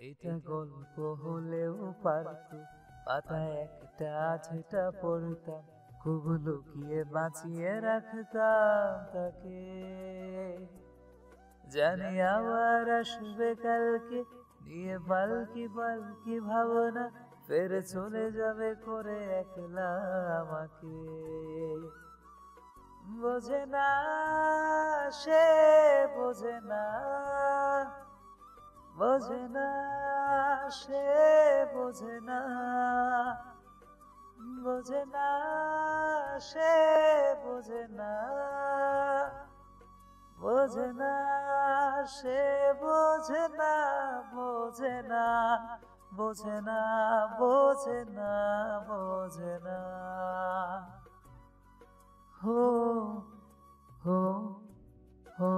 এটা গল্প হলেও পারত, পাতায় একটা যেটা পড়তাম, খুব লুকিয়ে বাঁচিয়ে রাখতাম তাকে। জানি আবার আসবে কালকে, নিয়ে পালকি পালকি ভাবনা, ফের চলে যাবে করে একলা আমাকে। বোঝে না, সে বোঝে না, বোঝে না, সে বোঝে না, বোঝে না, সে বোঝে না, বোঝে না, সে বোঝে না, বোঝে না, বোঝে না, বোঝে না, বোঝে না। হো হো হো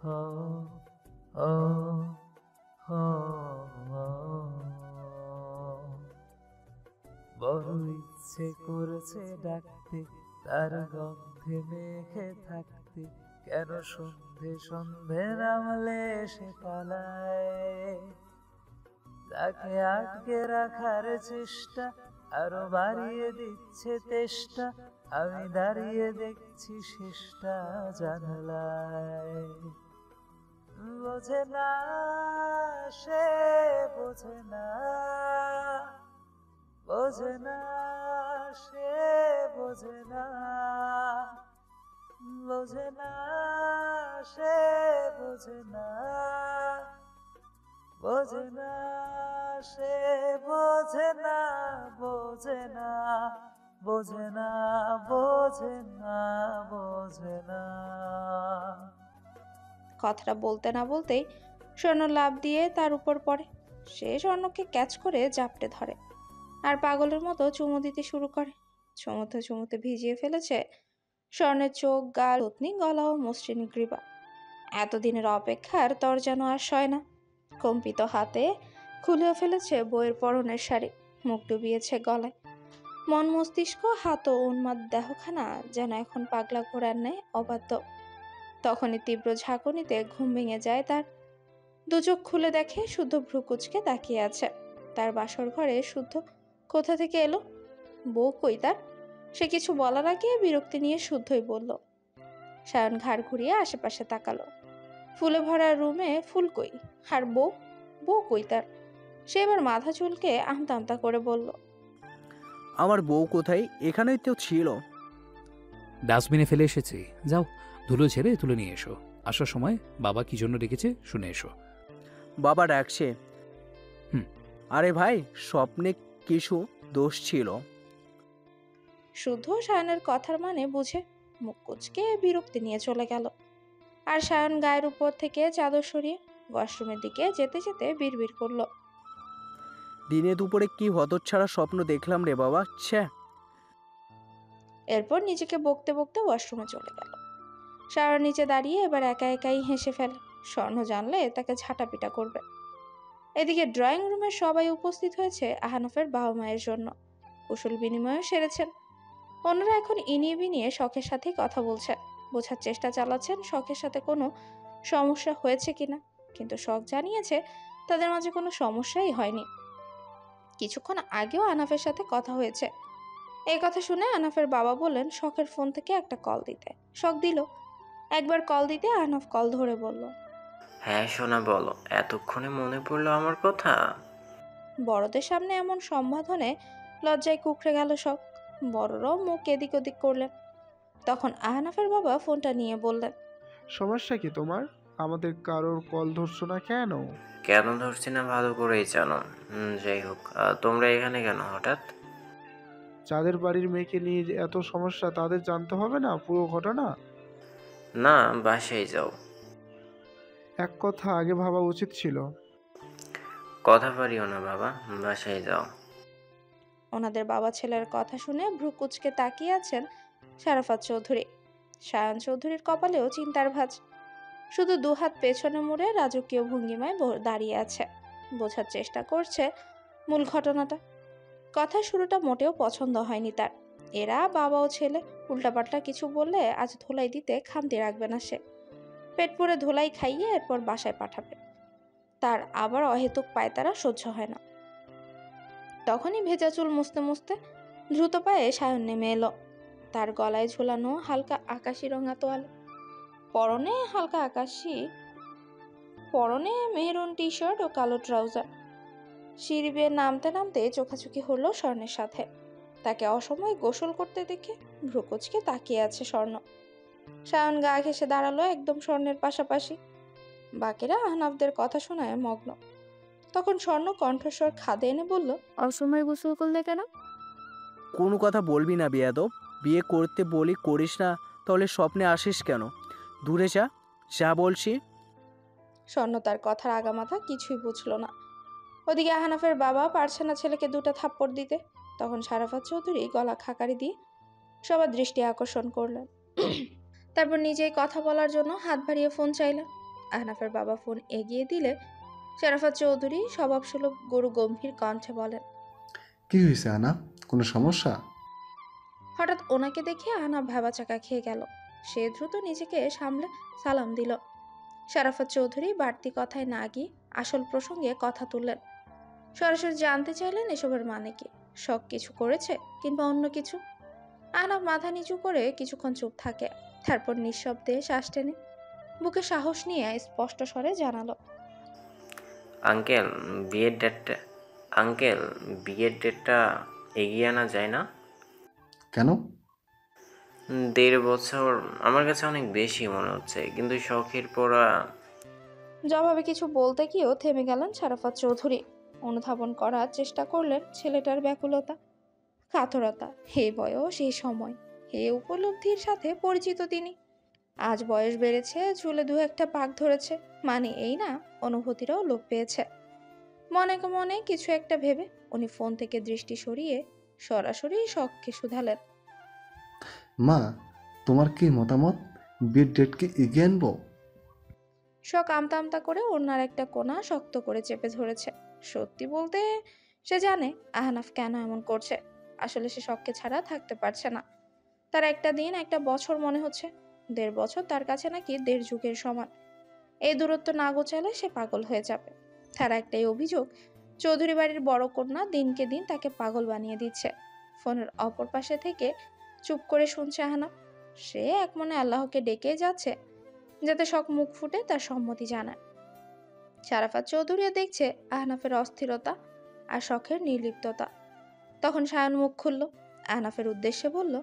হো হো হো। বড় ইচ্ছে করেছে ডাকতে, তার গন্ধে মেখে থাকতে, কেন সন্ধে সন্ধে নামলে সে পালায়। তাকে আটকে রাখার চেষ্টা আরো বাড়িয়ে দিচ্ছে তেষ্টা, আমি দাঁড়িয়ে দেখছি শেষটা জানলায়। বোঝে না, সে বোঝে না, বোঝে না, সে বোঝে না, বোঝে না, সে বোঝে না, বোঝে না, সে বোঝে না, বোঝে না, বোঝে না, বোঝে না, বোঝে না। কথাটা বলতে না বলতেই স্বর্ণ লাফ দিয়ে তার উপর পড়ে। সে স্বর্ণকে ক্যাচ করে জাপটে ধরে আর পাগলের মতো চুমু দিতে শুরু করে। চুমুতে চুমুতে ভিজিয়ে ফেলেছে স্বর্ণের চোখ, গাল, থুতনি, গলা ও মসৃণ গ্রীবা। এতদিনের অপেক্ষার তর যেন আর সয় না। কম্পিত হাতে খুলেও ফেলেছে বইয়ের পরনের শাড়ি, মুখ ডুবিয়েছে গলায়। মন মস্তিষ্ক, হাত ও উন্মাদ দেহখানা যেন এখন পাগলা ঘোড়ার ন্যায় অবাধ্য। তখনই তীব্র ঝাঁকুনিতে ঘুম ভেঙে যায় তার। দুচোখ খুলে দেখে শুদ্ধ ভ্রুকুচকে তাকিয়ে আছে। তার বাসর ঘরে শুদ্ধ কোথা থেকে এলো? বউ কই তার? সে কিছু বলার আগে বিরক্তি নিয়ে শুদ্ধই বলল। সায়ন ঘাড় ঘুরিয়ে আশেপাশে তাকালো। ফুলে ভরা রুমে ফুল কই? আর বউ? বউ কই তার? সে এবার মাথা চুলকে আমতা আমতা করে বলল, আমার বউ কোথায়? এখানেই তো ছিল। ডাস্টবিনে ফেলে এসেছি, যাও ধুলো ঝেড়ে তুলে নিয়ে এসো। আসার সময় বাবা কি জন্য ডেকেছে শুনে এসো। বাবা ডাকছে। হুম। আরে ভাই, স্বপ্নে কিছু দোষ ছিল। শুদ্ধ সায়নের কথার মানে বুঝে মুখ কুচকে বিরক্তি নিয়ে চলে গেল। আর সায়ন গায়ের উপর থেকে চাদর সরিয়ে ওয়াশরুমের দিকে যেতে যেতে বিড়বিড় করলো, দিনে দুপুরে কি হতচ্ছাড়া স্বপ্ন দেখলাম রে বাবা, ছ্যা। এরপর নিজেকে বকতে বকতে ওয়াশরুমে চলে গেল। সায়ন নিচে দাঁড়িয়ে এবার একা একাই হেসে ফেলে। স্বর্ণ জানলে তাকে ঝাঁটাপিটা করবে। এদিকে ড্রয়িং রুমে সবাই উপস্থিত হয়েছে আহানফের বাবা মায়ের জন্য। কুশল বিনিময়ও সেরেছেন। অন্যরা এখন ইনিয়ে বিনিয়ে শখের সাথেই কথা বলছেন, বোঝার চেষ্টা চালাচ্ছেন শখের সাথে কোনো সমস্যা হয়েছে কিনা। কিন্তু শখ জানিয়েছে তাদের মাঝে কোনো সমস্যাই হয়নি। কিছুক্ষণ আগেও আনাফের সাথে কথা হয়েছে। এই কথা শুনে আনাফের বাবা বললেন শখের ফোন থেকে একটা কল দিতে। শখ দিল। একবার কল দিতে আনাফ কল ধরে বলল, হ্যাঁ সোনা বলো, এতক্ষণে মনে পড়লো আমার কথা? বড়দের সামনে এমন সম্বোধনে লজ্জায় কুকড়ে গেল শখ। বড়রাও মুখ এদিক ওদিক করলেন। তখন আহনাফের বাবা ফোনটা নিয়ে বললেন, সমস্যা কি তোমার? আমাদের কারোর কল ধরছো না কেন? কেন ধরছি না ভালো করেই জানো। যাই হোক, তোমরা এখানে কেন হঠাৎ? যাদের বাড়ির মেয়েকে নিয়ে যে এত সমস্যা তাদের জানতে হবে না পুরো ঘটনা? না, বাসায় যাও। এক কথা আগে ভাবা উচিত ছিল। কথা পারিও না বাবা, বাসায় যাও। ওনাদের বাবা ছেলের কথা শুনে ভ্রু কুচকে তাকিয়ে আছেন শারাফাত চৌধুরী। সায়ন চৌধুরীর কপালেও চিন্তার ভাঁজ। শুধু দুহাত পেছনে মুড়ে রাজকীয় ভঙ্গিমায় দাঁড়িয়ে আছে। বোঝার চেষ্টা করছে মূল ঘটনাটা। কথার শুরুটা মোটেও পছন্দ হয়নি তার। এরা বাবা ও ছেলে উল্টাপাল্টা কিছু বললে আজ ধোলাই দিতে খামতি রাখবে না সে। পেট পুরে ধোলাই খাইয়ে এরপর বাসায় পাঠাবে। তার আবার অহেতুক পায়তারা সহ্য হয় না। তখনই ভেজা চুল মুছতে মুছতে দ্রুত পায়ে সায়ন নেমে এলো। তার গলায় ঝুলানো হালকা আকাশি রঙা তোয়ালে, পরনে মেহরুন টি শার্ট ও কালো ট্রাউজার। সিঁড়ি বেয়ে নামতে নামতে চোখাচোখি হলো স্বর্ণের সাথে। তাকে অসময়ে গোসল করতে দেখে ভ্রুকুচকে তাকিয়ে আছে স্বর্ণ। সায়ন গা ঘেঁষে দাঁড়ালো একদম স্বর্ণের পাশাপাশি। বাকিরা আহনাফদের কথা শোনায় মগ্ন। তখন স্বর্ণ কণ্ঠস্বর খাদে এনে বলল, অসময়ে গোসল করলে কেন? কোনো কথা বলবি না বেয়াদব। বিয়ে করতে বলি করিস না, তাহলে স্বপ্নে আসিস কেন? দূরে যা, যা বলছি। স্বর্ণ তার কথার আগামাথা কিছুই বুঝলো না। ওদিকে আহনাফের বাবা পারছে না ছেলেকে দুটো থাপ্পড় দিতে। তখন শারাফাত চৌধুরী গলা খাকারি দিয়ে সবার দৃষ্টি আকর্ষণ করলেন। তারপর নিজেই কথা বলার জন্য হাত বাড়িয়ে ফোন চাইলেন। আহনাফের বাবা ফোন এগিয়ে দিলে শারাফাত চৌধুরী স্বভাবসুলভ গরু গম্ভীর কণ্ঠে বলেন, কি হয়েছে আনা, কোনো সমস্যা? হঠাৎ ওনাকে দেখে আহনাফ ভ্যাবাচাকা খেয়ে গেল। সে দ্রুত নিজেকে সামলে সালাম দিল। শারাফাত চৌধুরী বাড়তি কথায় না গিয়ে আসল প্রসঙ্গে কথা তুললেন। সরাসরি জানতে চাইলেন এসবের মানে কি, শখ কিছু করেছে কিংবা অন্য কিছু। আহনাফ মাথা নিচু করে কিছুক্ষণ চুপ থাকে। তারপর নিঃশব্দে শ্বাস টেনে বুকে সাহস নিয়ে স্পষ্ট স্বরে জানালো, আঙ্কেল বিয়ের ডেটটা এগিয়ে আনা যায় না? কেন? 1.5 বছর আমার কাছে অনেক বেশি মনে হচ্ছে, কিন্তু শখের পড়া। জবাবে কিছু বলতে গিয়েও থেমে গেলেন শারাফাত চৌধুরী। অনুধাবন করার চেষ্টা করলেন ছেলেটার ব্যাকুলতা, কাতরতা। হে বয়স, হে সময়, হে উপলব্ধির সাথে পরিচিত তিনি। আজ বয়স বেড়েছে, চুলে দু একটা পাক ধরেছে, মানে এই না অনুভূতিরাও লোপ পেয়েছে। মনে মনে কিছু একটা ভেবে উনি ফোন থেকে দৃষ্টি সরিয়ে সরাসরি শখকে শুধালেন, মা, তোমার কি মতামত? বিয়ের ডেটকে এগিয়ে আনবো? শখ আমতা আমতা করে ওনার একটা কোণা শক্ত করে চেপে ধরেছে। সত্যি বলতে সে জানে আহনাফ কেন এমন করছে। আসলে সে শখকে ছাড়া থাকতে পারছে না। তার একটা দিন একটা বছর মনে হচ্ছে। 1.5 বছর তার কাছে নাকি 1.5 যুগের সমান। এই দূরত্ব না গোছালে সে পাগল হয়ে যাবে। তার একটাই অভিযোগ, চৌধুরী বাড়ির বড় কন্যা দিনকে দিন তাকে পাগল বানিয়ে দিচ্ছে। ফোনের অপর পাশে থেকে চুপ করে শুনছে আহনাফ। সে এক মনে আল্লাহকে ডেকে যাচ্ছে যাতে শখ মুখ ফুটে তার সম্মতি জানায়। শারাফাত চৌধুরীও দেখছে আহনাফের অস্থিরতা আর শখের নির্লিপ্ততা। তখন সায়ন মুখ খুলল, আহনাফের উদ্দেশ্যে বলল,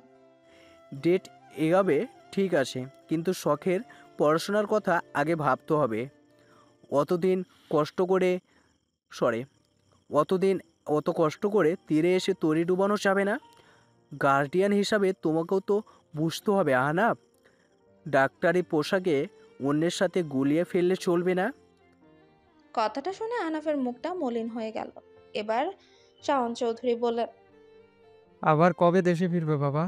ডেট এগাবে ঠিক আছে, কিন্তু শখের পড়াশোনার কথা আগে ভাবতে হবে। অতদিন কষ্ট করে অত কষ্ট করে তীরে এসে তরি ডুবানো যাবে না। গার্ডিয়ান হিসাবে তোমাকেও তো বুঝতে হবে আহনাফ। ডাক্তারি পোশাকে অন্যের সাথে গুলিয়ে ফেললে চলবে না। কথাটা শুনে আহনাফের মুখটা মলিন হয়ে গেল। এবার শাওন চৌধুরী বললেন, আবার কবে দেশে ফিরবে বাবা?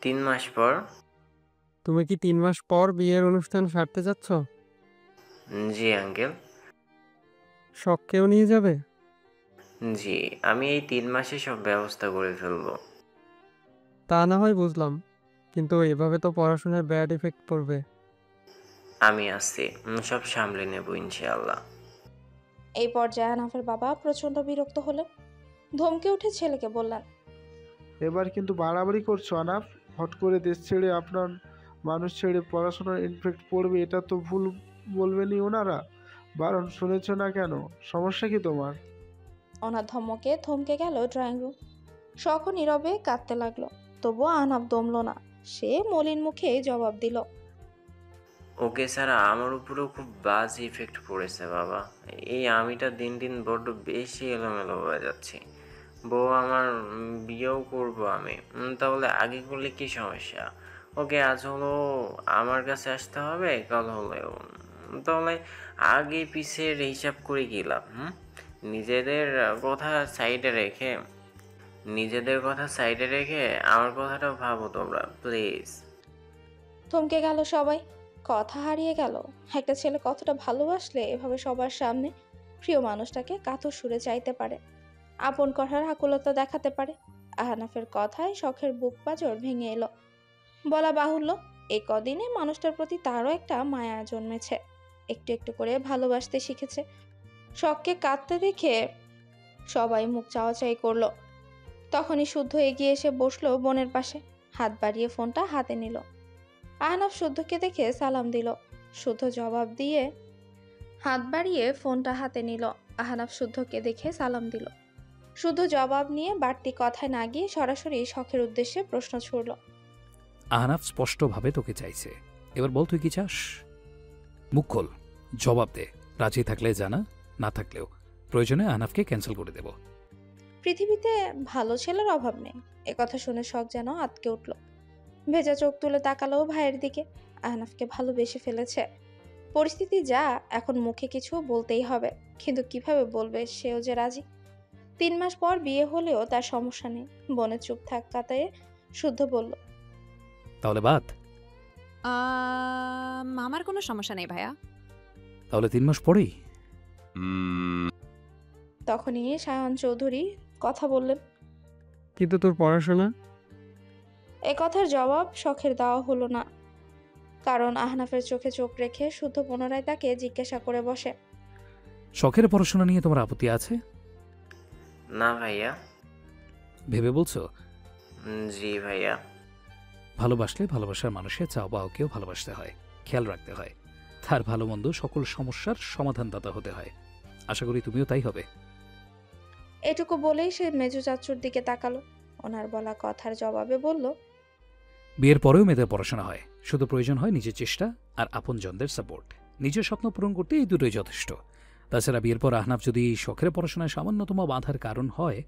3 মাস পর। তুমি কি 3 মাস পর বিয়ের অনুষ্ঠান সারতে যাচ্ছ? জি আঙ্কেল। শখকেও নিয়ে যাবে? জি, আমি এই 3 মাসে সব ব্যবস্থা করে ফেলবো। তা না হয় বুঝলাম, কিন্তু এভাবে তো পড়াশোনার ব্যাড ইফেক্ট পড়বে। আমি আসছি, সব সামলে নেব ইনশাআল্লাহ। এই পর্যায়ে আহনাফের বাবা প্রচন্ড বিরক্ত হলেন। ধমকে উঠে ছেলেকে বললেন, এবার কিন্তু বাড়াবাড়ি করছো আনাফ। হট করে দেশ ছেড়ে আপনার মানুষ ছেড়ে পড়াশোনার ইনফেক্ট পড়বে, এটা তো ভুল বলবেনই ওনারা। বারণ শুনেছ না কেন? সমস্যা কি তোমার? ওনার ধমকে থমকে গেল ড্রয়িং রুম। শখও নীরবে কাঁদতে লাগলো। তবুও আহনাফ দমল না। সে মলিন মুখে জবাব দিল, ওকে ছাড়া আমার উপরেও খুব বাজে ইফেক্ট পড়েছে বাবা। এই আমিটা দিন দিন বড্ড বেশি এলোমেলো হয়ে যাচ্ছে। বউ আমার, বিয়েও করবো আমি, তাহলে আগে করলে কি সমস্যা? ওকে আজ হলো আমার কাছে আসতে হবে, কাল হলেও। তাহলে আগে পিছের হিসাব করে কি লাভ? নিজেদের কথা সাইডে রেখে আমার কথাটাও ভাবো তোমরা প্লিজ। থমকে গেল সবাই। কথা হারিয়ে গেল। একটা ছেলে কতটা ভালোবাসলে এভাবে সবার সামনে প্রিয় মানুষটাকে কাতর সুরে চাইতে পারে, আপন করার আকুলতা দেখাতে পারে। আহনাফের কথায় শখের বুক পাঁজর ভেঙে এলো। বলা বাহুল্য, এই কদিনে মানুষটার প্রতি তারও একটা মায়া জন্মেছে। একটু একটু করে ভালোবাসতে শিখেছে। শখকে কাঁদতে দেখে সবাই মুখ চাওয়াচাই করলো। তখনই শুদ্ধ এগিয়ে এসে বসলো বোনের পাশে, হাত বাড়িয়ে ফোনটা হাতে নিল। আহনাফ শুদ্ধকে দেখে সালাম দিল। শুদ্ধ জবাব দিয়ে হাত বাড়িয়ে ফোনটা হাতে নিল। আহনাফ শুদ্ধকে দেখে সালাম দিল। শুদ্ধ জবাব নিয়ে বাড়তি কথায় না গিয়ে সরাসরি শখের উদ্দেশ্যে প্রশ্ন ছুড়ল। আহনাফ স্পষ্টভাবে তোকে চাইছে, এবার বল তুই কি চাস? মুখ খোল, জবাব দে। রাজি থাকলে জানা, না থাকলেও প্রয়োজনে আহনাফকে ক্যান্সেল করে দেব। পৃথিবীতে ভালো ছেলের অভাব নেই। একথা শুনে শখ যেন আটকে উঠল। ভেজা চোখ তুলে তাকালো ভাইয়ের দিকে। আহনাফকে ভালোবেসে ফেলেছে। পরিস্থিতি যা, এখন মুখে কিছু বলতেই হবে, কিন্তু কিভাবে বলবে? সেও যে রাজি। 3 মাস পর বিয়ে হলেও তার সমস্যা নেই। বোনের চুপ থাকাতে শুদ্ধ বলল, তাহলে বাদ। আমার কোনো সমস্যা নেই ভাইয়া। তাহলে 3 মাস পরেই? তখনই সায়ন চৌধুরী কথা বললেন। কিন্তু তোর পড়াশোনা? এ কথার জবাব শখের দেওয়া হলো না, কারণ আহনাফের চোখে চোখ রেখে শুদ্ধ পুনরায় তাকে জিজ্ঞাসা করে বসে, শখের পড়াশোনা নিয়ে তোমার আপত্তি আছে? না ভাইয়া। ভেবে বলছো? জি ভাইয়া। ভালোবাসলে ভালোবাসার মানুষের চাও পাওয়াকেও ভালোবাসতে হয়, খেয়াল রাখতে হয়। তার ভালো মন্দ সকল সমস্যার সমাধানদাতা হতে হয়। আশা করি তুমিও তাই হবে। এটুকু বলেই সে মেজো চাচুর দিকে তাকালো। ওনার বলা কথার জবাবে বলল, বিয়ের পরেও মেয়েদের পড়াশোনা হয়, শুধু প্রয়োজন হয় নিজের চেষ্টা আর আপনজনদের সাপোর্ট। নিজের স্বপ্ন পূরণ করতে এই দুটোই যথেষ্ট। তাছাড়া বিয়ের পর আহনাফ যদি শখের পড়াশোনায় সামান্যতম বাধার কারণ হয়,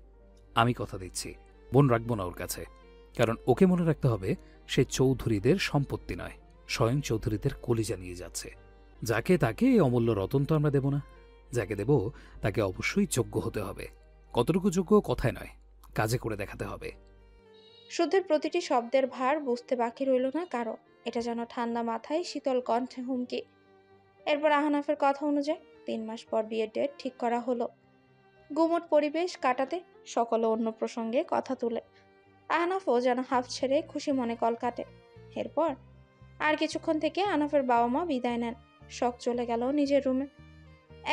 আমি কথা দিচ্ছি বোন রাখবো না ওর কাছে। কারণ ওকে মনে রাখতে হবে সে চৌধুরীদের সম্পত্তি নয়, স্বয়ং চৌধুরীদের কলিজা নিয়ে যাচ্ছে। যাকে তাকে এই অমূল্য রতন তো আমরা দেব না। যাকে দেব তাকে অবশ্যই যোগ্য হতে হবে। কতটুকু যোগ্য কথায় নয়, কাজে করে দেখাতে হবে। শুদ্ধের প্রতিটি শব্দের ভার বুঝতে বাকি রইল না কারো। এটা যেন ঠান্ডা মাথায় শীতল কণ্ঠে হুমকি। এরপর আহনাফের কথা অনুযায়ী 3 মাস পর বিয়ের ডেট ঠিক করা হলো। গুমট পরিবেশ কাটাতে সকলে অন্য প্রসঙ্গে কথা তুলে। আহনাফও যেন হাফ ছেড়ে খুশি মনে কল কাটে। এরপর আর কিছুক্ষণ থেকে আহনাফের বাবা মা বিদায় নেন। শখ চলে গেল নিজের রুমে।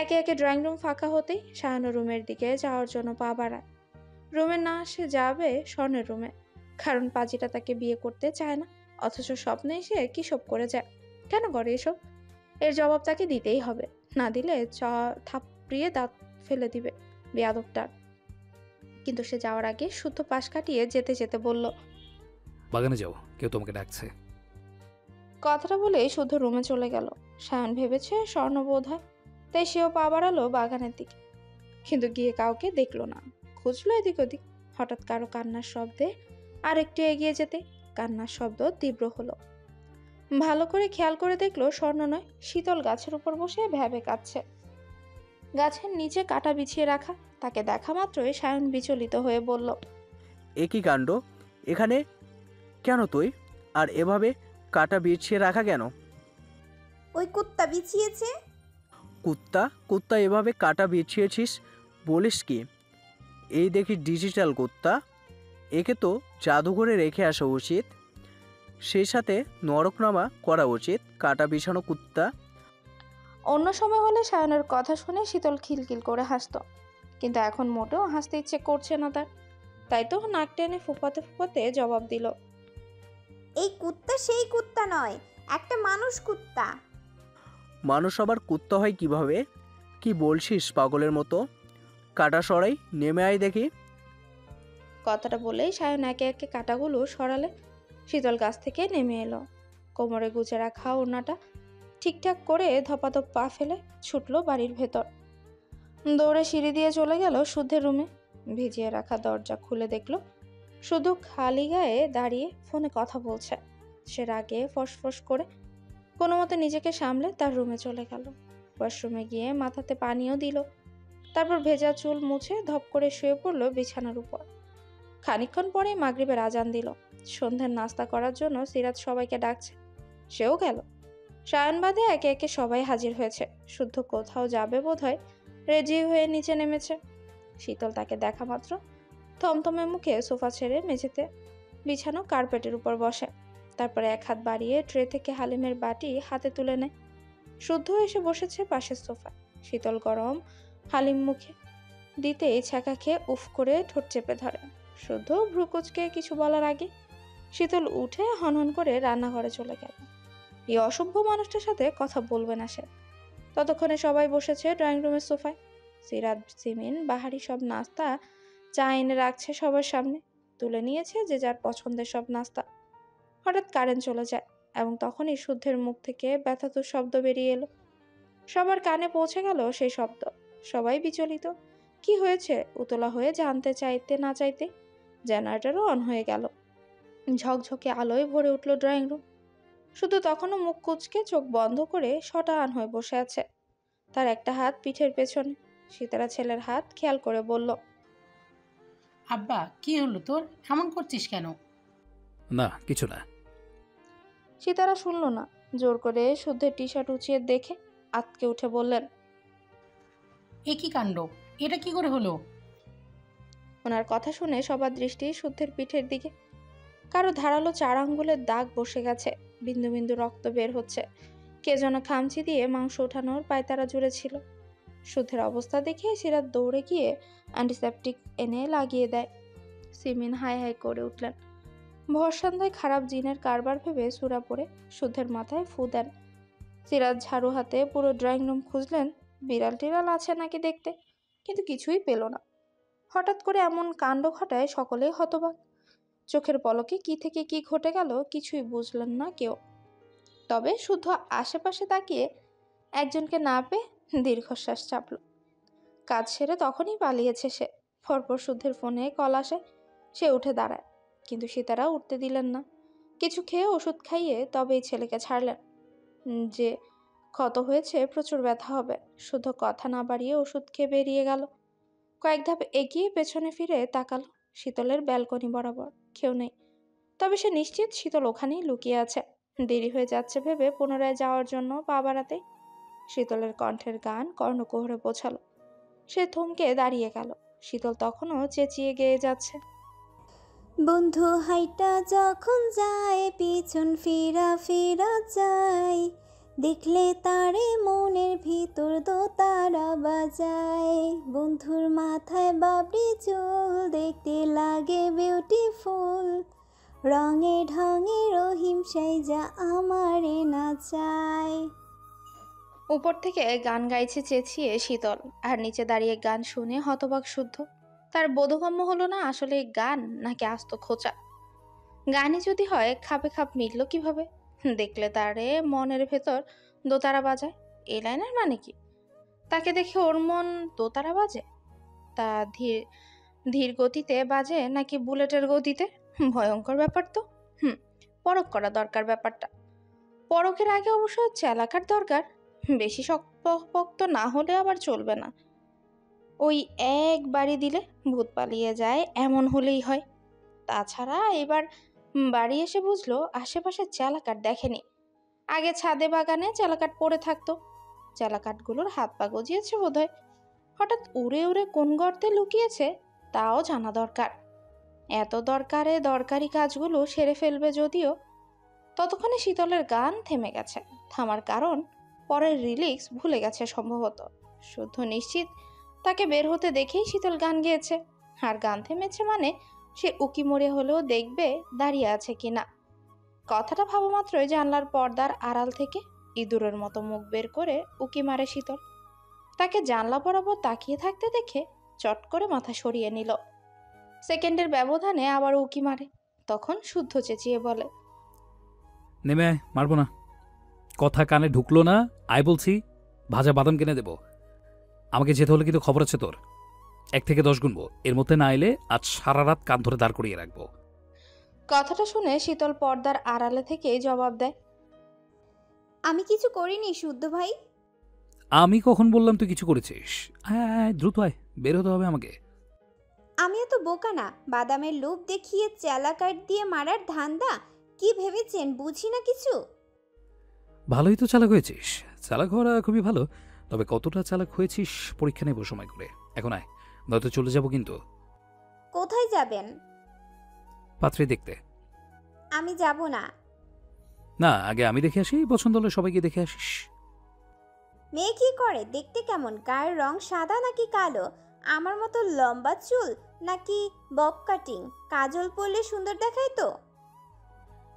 একে একে ড্রয়িং রুম ফাঁকা হতেই শাহানু রুমের দিকে যাওয়ার জন্য পা বাড়ায়। রুমে না সে যাবে স্বর্ণের রুমে, কারণ পাজিটা তাকে বিয়ে করতে চায় না। অথচ স্বপ্নে এসে কি সব করে যায়। কেন করে এসব? এর জবাব তাকে দিতেই হবে, না দিলে থাপড়িয়ে দাঁত ফেলে দিবে বেয়াদবটার। কিন্তু সে যাওয়ার আগে শুদ্ধ পাশ কাটিয়ে যেতে যেতে বলল, বাগানে যাও, কেউ তোমাকে ডাকছে। কথাটা বলে শুদ্ধ রুমে চলে গেল। শায়ন ভেবেছে স্বর্ণ বোধ হয়, তাই সেও পা বাড়ালো বাগানের দিকে। কিন্তু গিয়ে কাউকে দেখলো না। খুঁজলো এদিক ওদিক। হঠাৎ কারো কান্নার শব্দে আর একটু এগিয়ে যেতে কান্নার শব্দ তীব্র হলো। ভালো করে খেয়াল করে দেখলো স্বর্ণ নয়, শীতল গাছের উপর বসে ভ্যাবে কাঁদছে। গাছের নিচে কাটা বিছিয়ে রাখা। তাকে দেখা মাত্রই শায়ন বিচলিত হয়ে বলল, এ কি কাণ্ড! এখানে কেন তুই? আর এভাবে কাটা বিছিয়ে রাখা কেন? ওই কুত্তা বিছিয়েছে। কুত্তা? কুত্তা এভাবে কাটা বিছিয়েছিস বলিস কি? এই দেখি ডিজিটাল কুত্তা। একে তো জাদুঘরে রেখে আসা উচিত, সেই সাথে নরকনামা করা উচিত। কাটা বিছানো কুত্তা। অন্য সময় হলে শায়নের কথা শুনে শীতল খিলখিল করে হাসতো, কিন্তু এখন মোটেও হাসতে ইচ্ছে করছে না তার। তাই তো নাক টেনে ফুপাতে ফুপাতে জবাব দিল, এই কুত্তা সেই কুত্তা নয়, একটা মানুষ কুত্তা। মানুষ আবার কুত্তা হয় কিভাবে? কি বলছিস পাগলের মতো? কাটা সরাই, নেমে আয় দেখি। কথাটা বলেই শায়ন একে একে কাটাগুলো সরালে শীতল গাছ থেকে নেমে এলো। কোমরে গুজে রাখা ওড়নাটা ঠিকঠাক করে ধপাধপ পা ফেলে ছুটলো বাড়ির ভেতর। দৌড়ে সিঁড়ি দিয়ে চলে গেল শুদ্ধের রুমে। ভিজিয়ে রাখা দরজা খুলে দেখলো শুধু খালি গায়ে দাঁড়িয়ে ফোনে কথা বলছে। সে রাগে ফসফস করে কোনো মতে নিজেকে সামলে তার রুমে চলে গেল। ওয়াশরুমে গিয়ে মাথাতে পানিও দিল। তারপর ভেজা চুল মুছে ধপ করে শুয়ে পড়লো বিছানার উপর। খানিকক্ষণ পরে মাগরিবের আজান দিল। সন্ধ্যার নাস্তা করার জন্য সিরাত সবাইকে ডাকছে, সেও গেল। সায়ন বাদে একে একে সবাই হাজির হয়েছে। শুদ্ধ কোথাও যাবে বোধহয়, রেডি হয়ে নিচে নেমেছে। শীতল তাকে দেখা মাত্র থমথমে মুখে সোফা ছেড়ে মেঝেতে বিছানো কার্পেটের উপর বসে। তারপরে এক হাত বাড়িয়ে ট্রে থেকে হালিমের বাটি হাতে তুলে নেয়। শুদ্ধ এসে বসেছে পাশের সোফায়, শীতল গরম হালিম মুখে দিতেই ছ্যাঁকা খেয়ে উফ করে ঠোঁট চেপে ধরে। শুদ্ধ ভ্রুকুচকে কিছু বলার আগে শীতল উঠে হনহন করে রান্নাঘরে চলে গেল। এই অসভ্য মানুষটার সাথে কথা বলবে না সে। ততক্ষণে সবাই বসেছে ড্রয়িং রুমের সোফায়। সিরাত, সিমিন বাহারি সব নাস্তা চা এনে রাখছে সবার সামনে, তুলে নিয়েছে যে যার পছন্দের সব নাস্তা। হঠাৎ কারেন্ট চলে যায় এবং তখনই শুদ্ধের মুখ থেকে ব্যথাতুর শব্দ বেরিয়ে এলো। সবার কানে পৌঁছে গেল সেই শব্দ। সবাই বিচলিত। কি হয়েছে উতলা হয়ে জানতে চাইতে না চাইতে জেনারেটরও অন হয়ে গেল। ঝকঝকে আলোয় ভরে উঠল ড্রয়িং রুম। শুধু তখনও মুখ কুঁচকে চোখ বন্ধ করে শটান হয়ে বসে আছে, তার একটা হাত পিঠের পেছনে। সীতারা ছেলের হাত খেয়াল করে বলল, আব্বা কি হলো তোর, এমন করছিস কেন? না কিছু না। সীতারা শুনল না। জোর করে শুদ্ধের টি শার্ট উঁচিয়ে দেখে আতকে উঠে বললেন, এ কি কাণ্ড, এটা কি করে হলো? ওনার কথা শুনে সবার দৃষ্টি শুদ্ধের পিঠের দিকে। কারো ধারালো 4 আঙ্গুলের দাগ বসে গেছে, বিন্দু বিন্দু রক্ত বের হচ্ছে। কে যেন খামচি দিয়ে মাংস ওঠানোর পায়তারা জুড়ে ছিল। শুদ্ধের অবস্থা দেখে সিরাত দৌড়ে গিয়ে অ্যান্টিসেপটিক এনে লাগিয়ে দেয়। সিমিন হাই হাই করে উঠলেন। ভর সন্ধ্যায় খারাপ জিনের কারবার ভেবে সুরা পড়ে শুদ্ধের মাথায় ফু দেন। সিরাত ঝাড়ু হাতে পুরো ড্রয়িং রুম খুঁজলেন, বিড়াল টিড়াল আছে নাকি দেখতে, কিন্তু কিছুই পেল না। হঠাৎ করে এমন কাণ্ড ঘটায় সকলেই হতবাক। চোখের পলকে কি থেকে কি ঘটে গেল কিছুই বুঝলেন না কেউ। তবে শুদ্ধ আশেপাশে তাকিয়ে একজনকে না পেয়ে দীর্ঘশ্বাস চাপল। কাজ সেরে তখনই পালিয়েছে সে। পরপর শুদ্ধের ফোনে কল আসে, সে উঠে দাঁড়ায়, কিন্তু সীতারা উঠতে দিলেন না। কিছু খেয়ে ওষুধ খাইয়ে তবেই ছেলেকে ছাড়লেন। যে ক্ষত হয়েছে প্রচুর ব্যথা হবে। শুদ্ধ কথা না বাড়িয়ে ওষুধ খেয়ে বেরিয়ে গেল। কয়েক ধাপ এগিয়ে পেছনে ফিরে তাকালো। শীতলের ব্যালকনি বরাবর কেউ নেই, তবে সে নিশ্চিত শীতল ওখানেই লুকিয়ে আছে। দেরি হয়ে যাচ্ছে ভেবে পুনরায় যাওয়ার জন্য পা বাড়াতে শীতলের কণ্ঠের গান কর্ণকুহরে পৌঁছালো। সে থমকে দাঁড়িয়ে গেল। শীতল তখনও চেঁচিয়ে গেয়ে যাচ্ছে, বন্ধু হাইটা যখন যায় পিছন ফিরা ফিরা যায়, দেখলে তারে মনের ভিতর দোতারা বাজায়। বন্ধুর মাথায় বাবরি চুল দেখতে লাগে বিউটিফুল, রঙে ঢঙে রহিম সাইজা আমারে নাচায়। উপর থেকে গান গাইছে চেঁচিয়ে শীতল, আর নিচে দাঁড়িয়ে গান শুনে হতবাক শুদ্ধ। তার বোধগম্য হলো না আসলে গান নাকি আস্ত খোঁচা। গানই যদি হয় খাপে খাপ মিলল কিভাবে? দেখলে তারে মনের ভেতর দোতারা বাজায়, এই লাইনের মানে কি? তাকে দেখে ওর মন দোতারা বাজে? তা ধীর ধীর গতিতে বাজে নাকি বুলেটের গতিতে? ভয়ঙ্কর ব্যাপার তো। পরখ করা দরকার ব্যাপারটা। পরখের আগে অবশ্য চালাকার দরকার। বেশি শক্তপোক্ত না হলে আবার চলবে না। ওই এক বাড়ি দিলে ভূত পালিয়ে যায় এমন হলেই হয়। তাছাড়া এবার বাড়ি এসে বুঝলো আশেপাশে চালাকাট দেখেনি। আগে ছাদে বাগানে চালাকাট পড়ে থাকতো, চালাকাটগুলোর হাত পা গজিয়েছে বোধহয়। হঠাৎ উড়ে উড়ে কোন গর্তে লুকিয়েছে তাও জানা দরকার। এত দরকারে দরকারি কাজগুলো সেরে ফেলবে যদিও। ততক্ষণে শীতলের গান থেমে গেছে। থামার কারণ পরের রিলিক্স ভুলে গেছে সম্ভবত। শুদ্ধ নিশ্চিত তাকে বের হতে দেখেই শীতল গান গেয়েছে। আর গান থেমেছে মানে সে উকি মরে হলেও দেখবে দাঁড়িয়ে আছে কিনা। কথাটা ভাবা মাত্রই জানলার পর্দার আড়াল থেকে ইঁদুরের মতো মুখ বের করে উকি মারে শীতল। তাকে জানলা বরাবর তাকিয়ে থাকতে দেখে চট করে মাথা সরিয়ে নিল। সেকেন্ডের ব্যবধানে আবার উকি মারে। তখন শুদ্ধ চেঁচিয়ে বলে, নেমে আয়, মারবো না। কথা কানে ঢুকলো না, আয় বলছি। ভাজা বাদাম কিনে দেব। আমাকে যেতে হলে কিন্তু খবর আছে তোর। 1 থেকে 10 গুনবো, এর মধ্যে না এলে আজ সারা রাত কান ধরে দাঁড় করিয়ে রাখবো। কথাটা শুনে শীতল পর্দার আড়ালে থেকে জবাব দেয়, আমি কিছু করিনি শুদ্ধ ভাই। আমি কখন বললাম তুই কিছু করেছিস? আয় দ্রুত আয়, বের হতে হবে আমাকে। আমি এত বোকা না, বাদামের লোভ দেখিয়ে চালাকাট দিয়ে মারার ধান্দা কি ভেবেছেন বুঝি না কিছু। ভালোই তো চালাক হয়েছিস। চালাক হওয়া খুবই ভালো, তবে কতটা চালাক হয়েছিস পরীক্ষা নেব সময় করে। এখন আয়, নয়তো চলে যাব কিন্তু। কোথায় যাবেন? পাত্রী দেখতে। আমি যাব না। না, আগে আমি দেখে আসি, পছন্দ হলে সবাইকে দেখে আসিস। মেয়ে কি করে, দেখতে কেমন, গায়ের রং সাদা নাকি কালো, আমার মতো লম্বা চুল নাকি বব কাটিং, কাজল পরলে সুন্দর দেখায় তো?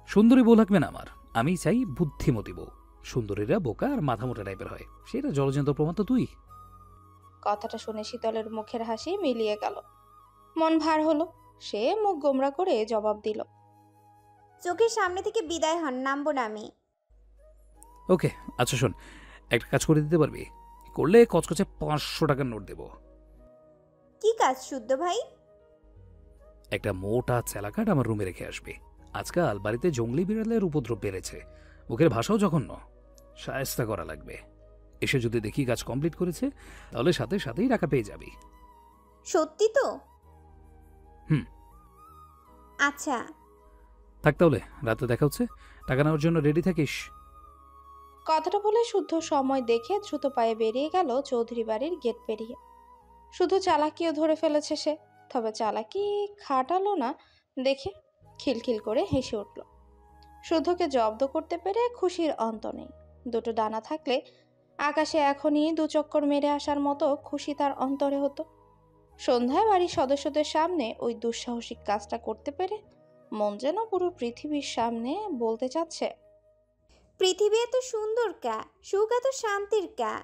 সুন্দরী বউ লাগবে না আমার, আমি চাই বুদ্ধিমতী বউ। সুন্দরীরা বোকা আর মাথা মোটা টাইপের হয়, সেটা জলজন্ত প্রমাণ তো তুই। কথাটা শুনে শীতলের মুখের হাসি মিলিয়ে গেল, মন ভার হলো। সে মুখ গোমরা করে জবাব দিল, চোখের সামনে থেকে বিদায় হন, নামবো না আমি। ওকে, আচ্ছা শোন, একটা কাজ করে দিতে পারবি? করলে কচকচে 500 টাকার নোট দেব। কি কাজ শুদ্ধ ভাই? একটা মোটা চেলাকাট আমার রুমে রেখে আসবি। আজকাল বাড়িতে জঙ্গলি বিড়ালের উপদ্রব বেড়েছে, মুখের ভাষাও জঘন্য, শায়েস্তা করা লাগবে। এসে যদি দেখি কাজ কমপ্লিট করেছে, তাহলে সাথে সাথেই টাকা পেয়ে যাবি। সত্যি তো? হুম। আচ্ছা থাক তাহলে, রাতে দেখা হচ্ছে। টাকা নেওয়ার জন্য রেডি থাকিস। কথাটা বলে শুদ্ধ সময় দেখে দ্রুত পায়ে বেরিয়ে গেল চৌধুরী বাড়ির গেট পেরিয়ে। শুধু চালাকিও ধরে ফেলেছে সে, তবে চালাকি খাটালো না দেখে খিলখিল করে হেসে উঠল। শুদ্ধকে জব্দ করতে পেরে খুশির অন্ত নেই। দুটো ডানা থাকলে আকাশে এখনই 2 চক্কর মেরে আসার মতো খুশি তার অন্তরে হতো। সন্ধ্যায় বাড়ির সদস্যদের সামনে ওই দুঃসাহসিক কাজটা করতে পেরে মন যেন পুরো পৃথিবীর সামনে বলতে চাচ্ছে, পৃথিবী এত সুন্দর কা, সুখ এত শান্তির কা।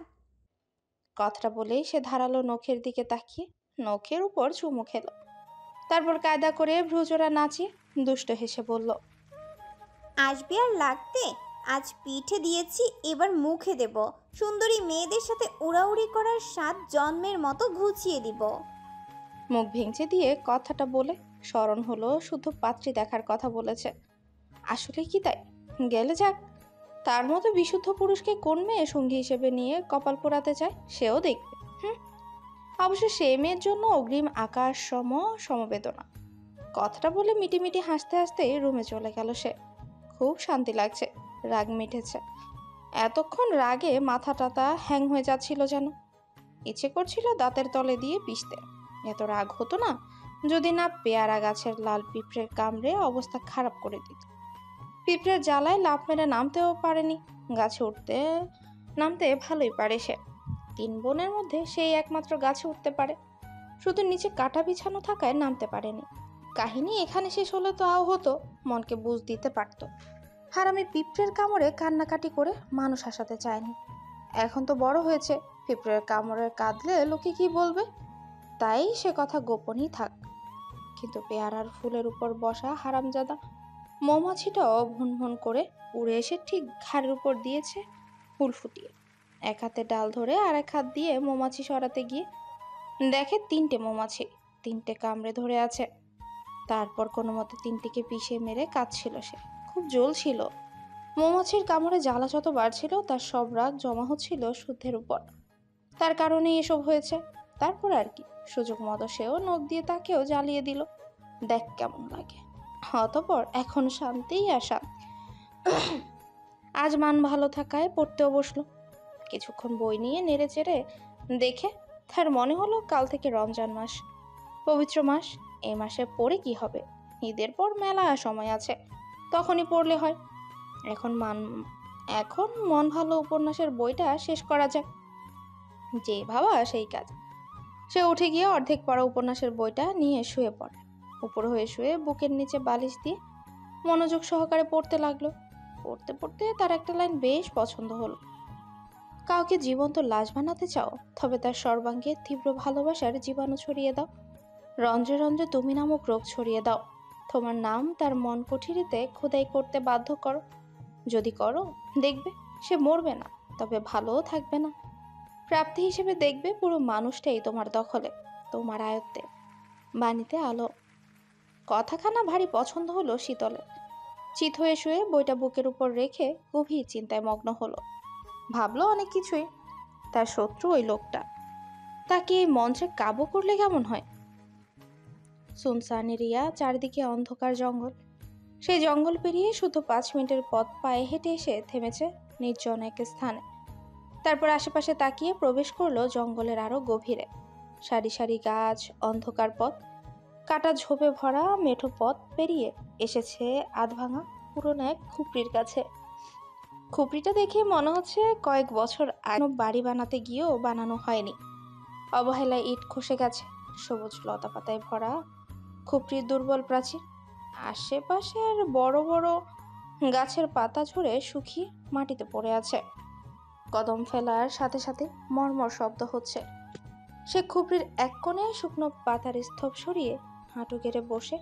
কথাটা বলেই সে ধারালো নখের দিকে তাকিয়ে নখের উপর চুমু খেলো। তারপর কায়দা করে ভ্রুজোড়া নাচিয়ে দুষ্ট হেসে বলল, আসবি আর লাগতে, আজ পিঠে দিয়েছি, এবার মুখে দেব। সুন্দরী মেয়েদের সাথে উড়াউড়ি করার স্বাদ জন্মের মতো ঘুচিয়ে দিব। মুখ ভেঙচে দিয়ে কথাটা বলে স্মরণ হলো শুধু পাত্রী দেখার কথা বলেছে। আসলে কি তাই? গেলে যাক, তার মতো বিশুদ্ধ পুরুষকে কোন মেয়ে সঙ্গী হিসেবে নিয়ে কপাল পোড়াতে চায় সেও দেখবে। অবশ্য সে মেয়ের জন্য অগ্রিম আকাশ সম সমবেদনা। কথাটা বলে মিটিমিটি হাসতে হাসতে রুমে চলে গেল সে। খুব শান্তি লাগছে, রাগ মিটেছে। এতক্ষণ রাগে মাথা টাতা হ্যাং হয়ে যাচ্ছিল যেন। ইচ্ছে করছিল দাঁতের তলে দিয়ে পিষতে। এত রাগ হতো না যদি না পেয়ারা গাছের লাল পিঁপড়ের কামড়ে অবস্থা খারাপ করে দিত। পিঁপড়ের জ্বালায় লাফ মেরে নামতেও পারেনি, গাছে উঠতে নামতে ভালোই পারে সে। 3 বোনের মধ্যে সেই একমাত্র গাছে উঠতে পারে, শুধু নিচে কাটা বিছানো থাকায় নামতে পারেনি। কাহিনী এখানে শেষ হলে তো আও হতো, মনকে বুঝ দিতে পারত। হারামি পিঁপড়ের কামড়ে কান্নাকাটি করে মানুষ হাসাতে চায়নি। এখন তো বড় হয়েছে, পিঁপড়ের কামড়ে কাঁদলে লোকে কি বলবে, তাই সে কথা গোপনই থাক। কিন্তু পেয়ারার ফুলের উপর বসা হারামজাদা মৌমাছিটাও ভুনভুন করে উড়ে এসে ঠিক ঘাড়ের উপর দিয়েছে ফুল ফুটিয়ে। এক হাতে ডাল ধরে আর এক হাত দিয়ে মৌমাছি সরাতে গিয়ে দেখে 3টে মৌমাছি 3টে কামড়ে ধরে আছে। তারপর কোনো মতে 3টিকে পিষে মেরে কাঁদছিল সে, খুব জ্বলছিল। মৌমাছির কামড়ে জ্বালা যত বাড়ছিল তার সব রাগ জমা হচ্ছিল শুদ্ধের উপর। তার কারণেই এসব হয়েছে। তারপর আর কি, সুযোগ মতো সেও নখ দিয়ে তাকেও জ্বালিয়ে দিল, দেখ কেমন লাগে। অতঃপর এখন শান্তিই আসা। আজ মান ভালো থাকায় পড়তেও বসলো। কিছুক্ষণ বই নিয়ে নেড়ে চেড়ে দেখে তার মনে হলো কাল থেকে রমজান মাস, পবিত্র মাস। এই মাসে পড়ে কি হবে, ঈদের পর মেলা সময় আছে, তখনই পড়লে হয়। এখন মন ভালো উপন্যাসের বইটা শেষ করা যাক। যে ভাবা সেই কাজ। সে উঠে গিয়ে অর্ধেক পড়া উপন্যাসের বইটা নিয়ে শুয়ে পড়ে। উপর হয়ে শুয়ে বুকের নিচে বালিশ দিয়ে মনোযোগ সহকারে পড়তে লাগলো। পড়তে পড়তে তার একটা লাইন বেশ পছন্দ হলো। কাউকে জীবন্ত লাশ বানাতে চাও, তবে তার সর্বাঙ্গে তীব্র ভালোবাসার জীবাণু ছড়িয়ে দাও। রন্ধ্রে রন্ধ্রে তুমি নামক রোগ ছড়িয়ে দাও। তোমার নাম তার মন কুঠিরিতে খোদাই করতে বাধ্য করো। যদি করো, দেখবে সে মরবে না, তবে ভালোও থাকবে না। প্রাপ্তি হিসেবে দেখবে পুরো মানুষটাই তোমার দখলে, তোমার আয়ত্তে। বাণীতে আলো। কথাখানা ভারী পছন্দ হলো শীতলে। চিত হয়ে শুয়ে বইটা বুকের উপর রেখে গভীর চিন্তায় মগ্ন হলো। ভাবলো অনেক কিছুই। তার শত্রু ওই লোকটা, তাকে এই মঞ্চে কাবু করলে কেমন হয়। সুনসান এরিয়া, চারিদিকে অন্ধকার জঙ্গল। সেই জঙ্গল পেরিয়ে শুধু 5 মিনিটের পথ পায়ে হেঁটে এসে থেমেছে নির্জন এক স্থানে। তারপর আশেপাশে তাকিয়ে প্রবেশ করলো জঙ্গলের আরো গভীরে। সারি সারি গাছ, অন্ধকার পথ, কাটা ঝোপে ভরা মেঠো পথ পেরিয়ে এসেছে আধভাঙা পুরনো এক খুপড়ির কাছে। খুপড়িটা দেখে মনে হচ্ছে কয়েক বছর আগে বাড়ি বানাতে গিয়েও বানানো হয়নি। অবহেলায় ইট খসে গেছে। সবুজ লতা পাতায় ভরা খুপড়ির দুর্বল প্রাচীর। আশেপাশের বড় বড় গাছের পাতা ঝরে শুকিয়ে মাটিতে পড়ে আছে। কদম ফেলার সাথে সাথে মর্মর শব্দ হচ্ছে। সে খুপড়ির এক কোণে শুকনো পাতার স্তূপ সরিয়ে হাঁটু গেড়ে বসে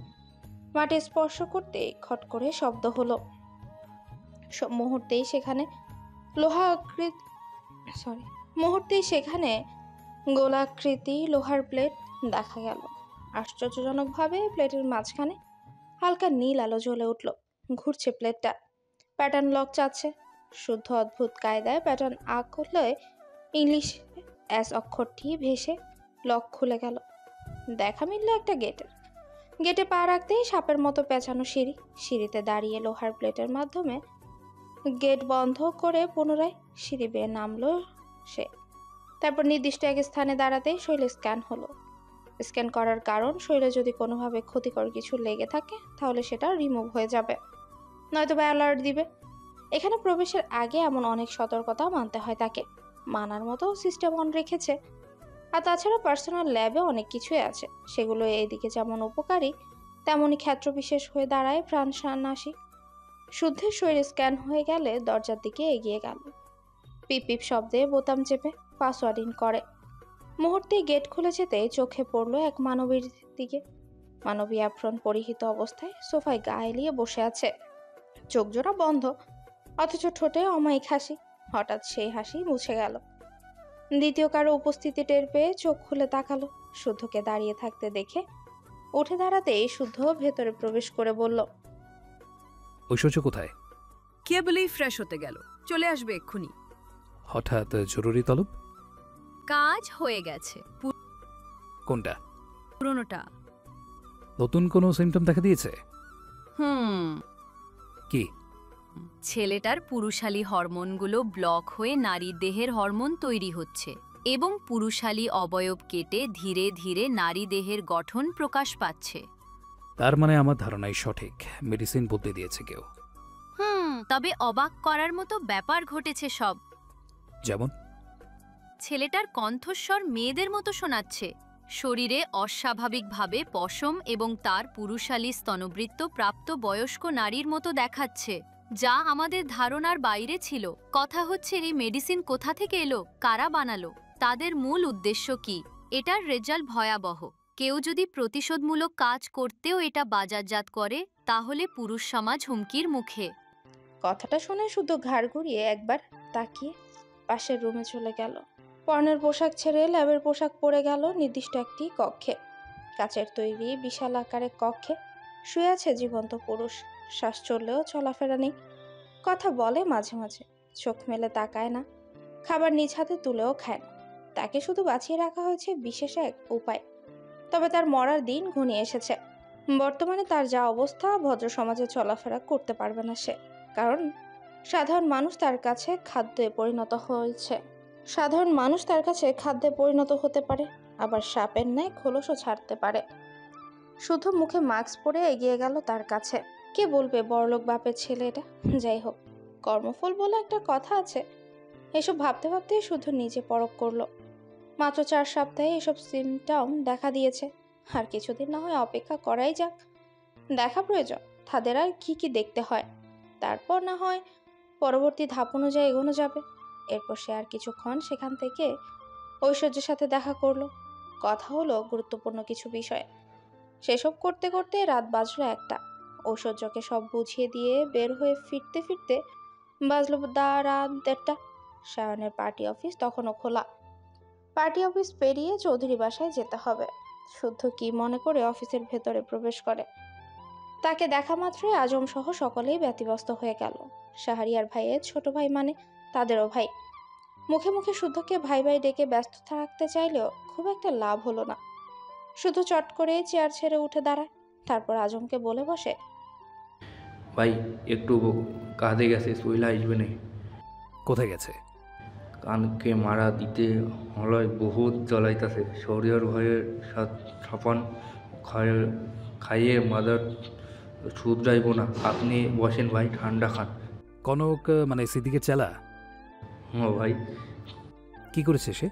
মাটি স্পর্শ করতে খট করে শব্দ হলো। মুহূর্তেই সেখানে গোলাকৃতি লোহার প্লেট দেখা গেল। আশ্চর্যজনকভাবে প্লেটের মাঝখানে হালকা নীল আলো জ্বলে উঠল। ঘুরছে প্লেটটা, প্যাটার্ন লক চাচ্ছে। শুদ্ধ অদ্ভুত কায়দায় প্যাটার্ন আঁক করলে ইংলিশ এস অক্ষরটি ভেসে লক খুলে গেল। দেখা মিলল একটা গেটে পা রাখতেই সাপের মতো পেঁচানো সিঁড়িতে দাঁড়িয়ে লোহার প্লেটের মাধ্যমে গেট বন্ধ করে পুনরায় সিঁড়ি বেয়ে নামলো সে। তারপর নির্দিষ্ট এক স্থানে দাঁড়াতেই শরীরে স্ক্যান হলো। স্ক্যান করার কারণ, শরীরে যদি কোনোভাবে ক্ষতিকর কিছু লেগে থাকে তাহলে সেটা রিমুভ হয়ে যাবে, নয়তো বা অ্যালার্ট দিবে। এখানে প্রবেশের আগে এমন অনেক সতর্কতা মানতে হয় তাকে। মানার মতো সিস্টেম অন রেখেছে। আর তাছাড়া পার্সোনাল ল্যাবে অনেক কিছুই আছে, সেগুলো এইদিকে যেমন উপকারী তেমনই ক্ষেত্র বিশেষ হয়ে দাঁড়ায় প্রাণনাশী। শুদ্ধের শরীর স্ক্যান হয়ে গেলে দরজার দিকে এগিয়ে গেল। পিপ পিপ শব্দে বোতাম চেপে পাসওয়ার্ড ইন করে। মুহূর্তেই গেট খুলে যেতে চোখে পড়লো এক মানবীর দিকে। মানবী অ্যাপ্রন পরিহিত অবস্থায় সোফায় গা এলিয়ে বসে আছে, চোখ জোড়া বন্ধ, অথচ ঠোঁটে অমায়িক হাসি। হঠাৎ সেই হাসি মুছে গেল। দ্বিতীয় কারো উপস্থিতি টের পেয়ে চোখ খুলে তাকালো। শুদ্ধকে দাঁড়িয়ে থাকতে দেখে উঠে দাঁড়াতেই শুদ্ধ ভেতরে প্রবেশ করে বলল, ঐশ্বর্য কোথায়? কেবলই ফ্রেশ হতে গেল, চলে আসবে এক্ষুনি। হঠাৎ জরুরি তলব? কাজ হয়ে গেছে। কোনটা? পুরোনোটা। নতুন কোনো সিমটম দেখা দিয়েছে? কি? ছেলেটার পুরুষালী হরমোনগুলো ব্লক হয়ে নারীর দেহের হরমোন তৈরি হচ্ছে এবং পুরুষালী অবয়ব কেটে ধীরে ধীরে নারী দেহের গঠন প্রকাশ পাচ্ছে। তার মানে আমার ধারণাই সঠিক, মেডিসিন বদলে দিয়েছে কেউ। তবে অবাক করার মতো ব্যাপার ঘটেছে সব। যেমন? ছেলেটার কণ্ঠস্বর মেয়েদের মতো শোনাচ্ছে, শরীরে অস্বাভাবিকভাবে পশম এবং তার পুরুষালী স্তনবৃত্ত প্রাপ্ত বয়স্ক নারীর মতো দেখাচ্ছে, যা আমাদের ধারণার বাইরে ছিল। কথা হচ্ছে এই মেডিসিন কোথা থেকে এলো, কারা বানালো, তাদের মূল উদ্দেশ্য কি। এটার রেজাল্ট ভয়াবহ। কেউ যদি প্রতিশোধমূলক কাজ করতেও এটা বাজারজাত করে তাহলে পুরুষ সমাজ হুমকির মুখে। কথাটা শুনে শুধু ঘাড় ঘুরিয়ে একবার তাকিয়ে পাশের রুমে চলে গেল। পরনের পোশাক ছেড়ে ল্যাবের পোশাক পরে গেল নির্দিষ্ট একটি কক্ষে। কাচের তৈরি বিশাল আকারের কক্ষে শুয়ে আছে জীবন্ত পুরুষ। শ্বাস চললেও চলাফেরা নেই, কথা বলে মাঝে মাঝে, চোখ মেলে তাকায় না, খাবার নিজ হাতে তুলেও খায় না। তাকে শুধু বাঁচিয়ে রাখা হয়েছে বিশেষ এক উপায়। তবে তার মরার দিন ঘনিয়ে এসেছে। বর্তমানে তার যা অবস্থা, ভদ্র সমাজে চলাফেরা করতে পারবে না সে, কারণ সাধারণ মানুষ তার কাছে খাদ্যে পরিণত হতে পারে, আবার সাপের ন্যায় খোলসও ছাড়তে পারে। শুধু মুখে মাস্ক পরে এগিয়ে গেল তার কাছে। কে বলবে বড়লোক বাপের ছেলে এটা? যাই হোক, কর্মফল বলে একটা কথা আছে। এসব ভাবতে ভাবতেই শুধু নিজে পরখ করলো। মাত্র 4 সপ্তাহে এসব সিমটম দেখা দিয়েছে। আর কিছুদিন না হয় অপেক্ষা করাই যাক, দেখা প্রয়োজন তাদের আর কি দেখতে হয়। তারপর না হয় পরবর্তী ধাপ অনুযায়ী এগোনো যাবে। এরপর সে আর কিছুক্ষণ সেখান থেকে ঐশ্বর্যের সাথে দেখা করলো। কথা হলো গুরুত্বপূর্ণ কিছু বিষয়ে। সেসব করতে করতে রাত বাজলো 1টা। ঐশ্বর্যকে সব বুঝিয়ে দিয়ে বের হয়ে ফিরতে ফিরতে বাজলো রাত 1:30। সায়নের পার্টি অফিস তখনও খোলা। পার্টি অফিস পেরিয়ে চৌধুরী বাসায় যেতে হবে। শুদ্ধ কি মনে করে অফিসের ভেতরে প্রবেশ করে। তাকে দেখা মাত্রই আজম সহ সকলেই ব্যতিব্যস্ত হয়ে গেল। শাহরিয়ার ভাইয়ের ছোট ভাই, মানে তাদেরও ভাই। মুখে মুখে শুদ্ধকে ভাই ভাই ডেকে ব্যস্ত রাখতে চাইলেও খুব একটা লাভ হলো না। শুধু চট করে চেয়ার ছেড়ে উঠে দাঁড়ায়, তারপর আজমকে বলে বসে, ভাই একটু কাঁধে গেছে, শৈলা আসবে না। কোথায় গেছে? কানকে মারা দিতে হলয় বহুত জ্বলাইতাছে। শরীর ভয়ের ছাপান খাইয়ে মাদার শুধরাইব না। আপনি বসেন ভাই, ঠান্ডা খান। কনক মানে সিদ্দিকের চেলা? হ্যাঁ ভাই। কি করেছে সে?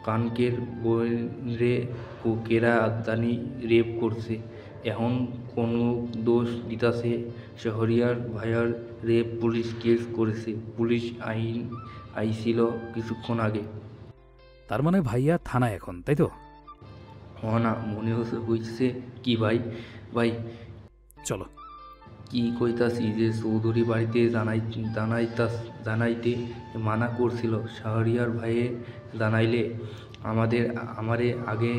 কানকের বোনরে কেরা আদানি রেপ করছে। এখন কোনো দোষ দিতাছে শহরিয়ার ভাইয়ার রেপ পুলিশ কেস করেছে। পুলিশ আইছিল কিছুক্ষণ আগে। তার মানে ভাইয়া থানায় এখন, তাই তো? হ্যাঁ না, মনে হইছে কি ভাই? ভাই চলো। কি কইতাছি যে চৌধুরী বাড়িতে জানাইতে মানা করছিল। শাহরিয়ার ভাইয়ে জানাইলে আমারে আগে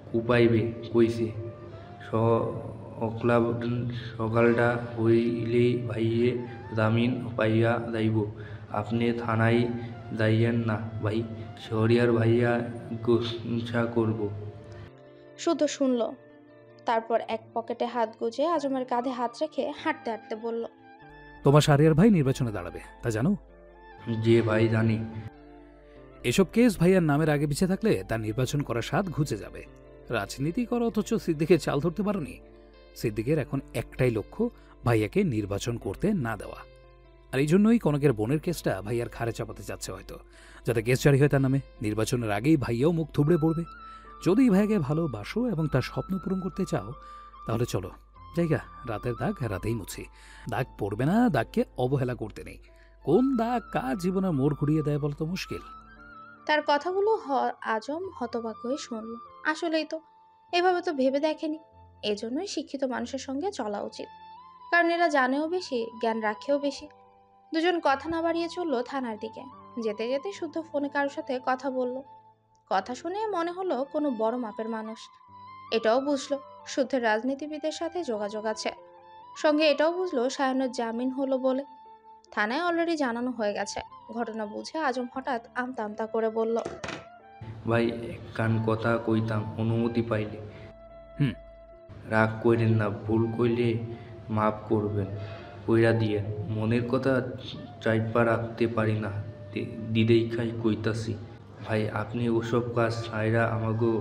কুপাইবে কইছে। সকালটা হইলেই ভাইয়ে জামিন পাইয়া যাইব। আপনি থানায় যাইয়েন না ভাই, শহরিয়ার ভাইয়া গোসা করব। শুধু শুনল, তারপর এক পকেটে হাত গুজে আজমের কাঁধে হাত রেখে হাঁটতে হাঁটতে বলল, তোমার শাহরিয়ার ভাই নির্বাচনে দাঁড়াবে, তা জানো? যে ভাই জানি। এসব কেস ভাইয়ার নামের আগে পিছিয়ে থাকলে তার নির্বাচন করার স্বাদ ঘুচে যাবে। রাজনীতি করো অথচ সিদ্দিকের চাল ধরতে পারোনি। সিদ্দিকের এখন একটাই লক্ষ্য, ভাইয়াকে নির্বাচন করতে না দেওয়া। আর এই জন্যই কনকের বোনের কেসটা ভাইয়ার ঘাড়ে চাপাতে যাচ্ছে হয়তো, যাতে কেস জারি হয় তার নামে। নির্বাচনের আগেই ভাইয়াও মুখ থুবড়ে পড়বে। যদি ভাইয়াকে ভালোবাসো এবং তার স্বপ্ন পূরণ করতে চাও, তাহলে চলো জায়গা, রাতের দাগ রাতেই মুছি। দাগ পড়বে না, দাগকে অবহেলা করতে নেই। কোন দাগ কার জীবনের মোড় ঘুরিয়ে দেয় বলতো মুশকিল। তার কথাগুলো আজম হতবাক হয়ে শুনল। আসলেই তো, এভাবে তো ভেবে দেখেনি। এজন্যই শিক্ষিত মানুষের সঙ্গে চলা উচিত, কারণ এরা জানেও বেশি, জ্ঞান রাখেও বেশি। দুজন কথা না বাড়িয়ে চলল থানার দিকে। যেতে যেতে শুদ্ধ ফোনে কারোর সাথে কথা বলল। কথা শুনে মনে হলো কোনো বড় মাপের মানুষ। এটাও বুঝলো শুদ্ধের রাজনীতিবিদের সাথে যোগাযোগ আছে। সঙ্গে এটাও বুঝলো সায়নের জামিন হলো বলে। থানায় অলরেডি জানানো হয়ে গেছে। ঘটনা বুঝে আজম হঠাৎ আমতা আমতা করে বলল, ভাই কান কথা কইতাম অনুমতি পাইলে। রাগ কইরেন না, ভুল কইলে মাফ করবেন, কইরা দিয়েন। মনের কথা চাইপা রাখতে পারি না, দিদেই খাই কইতাছি। ভাই আপনি ওসব কাজ ছাইরা আমাগো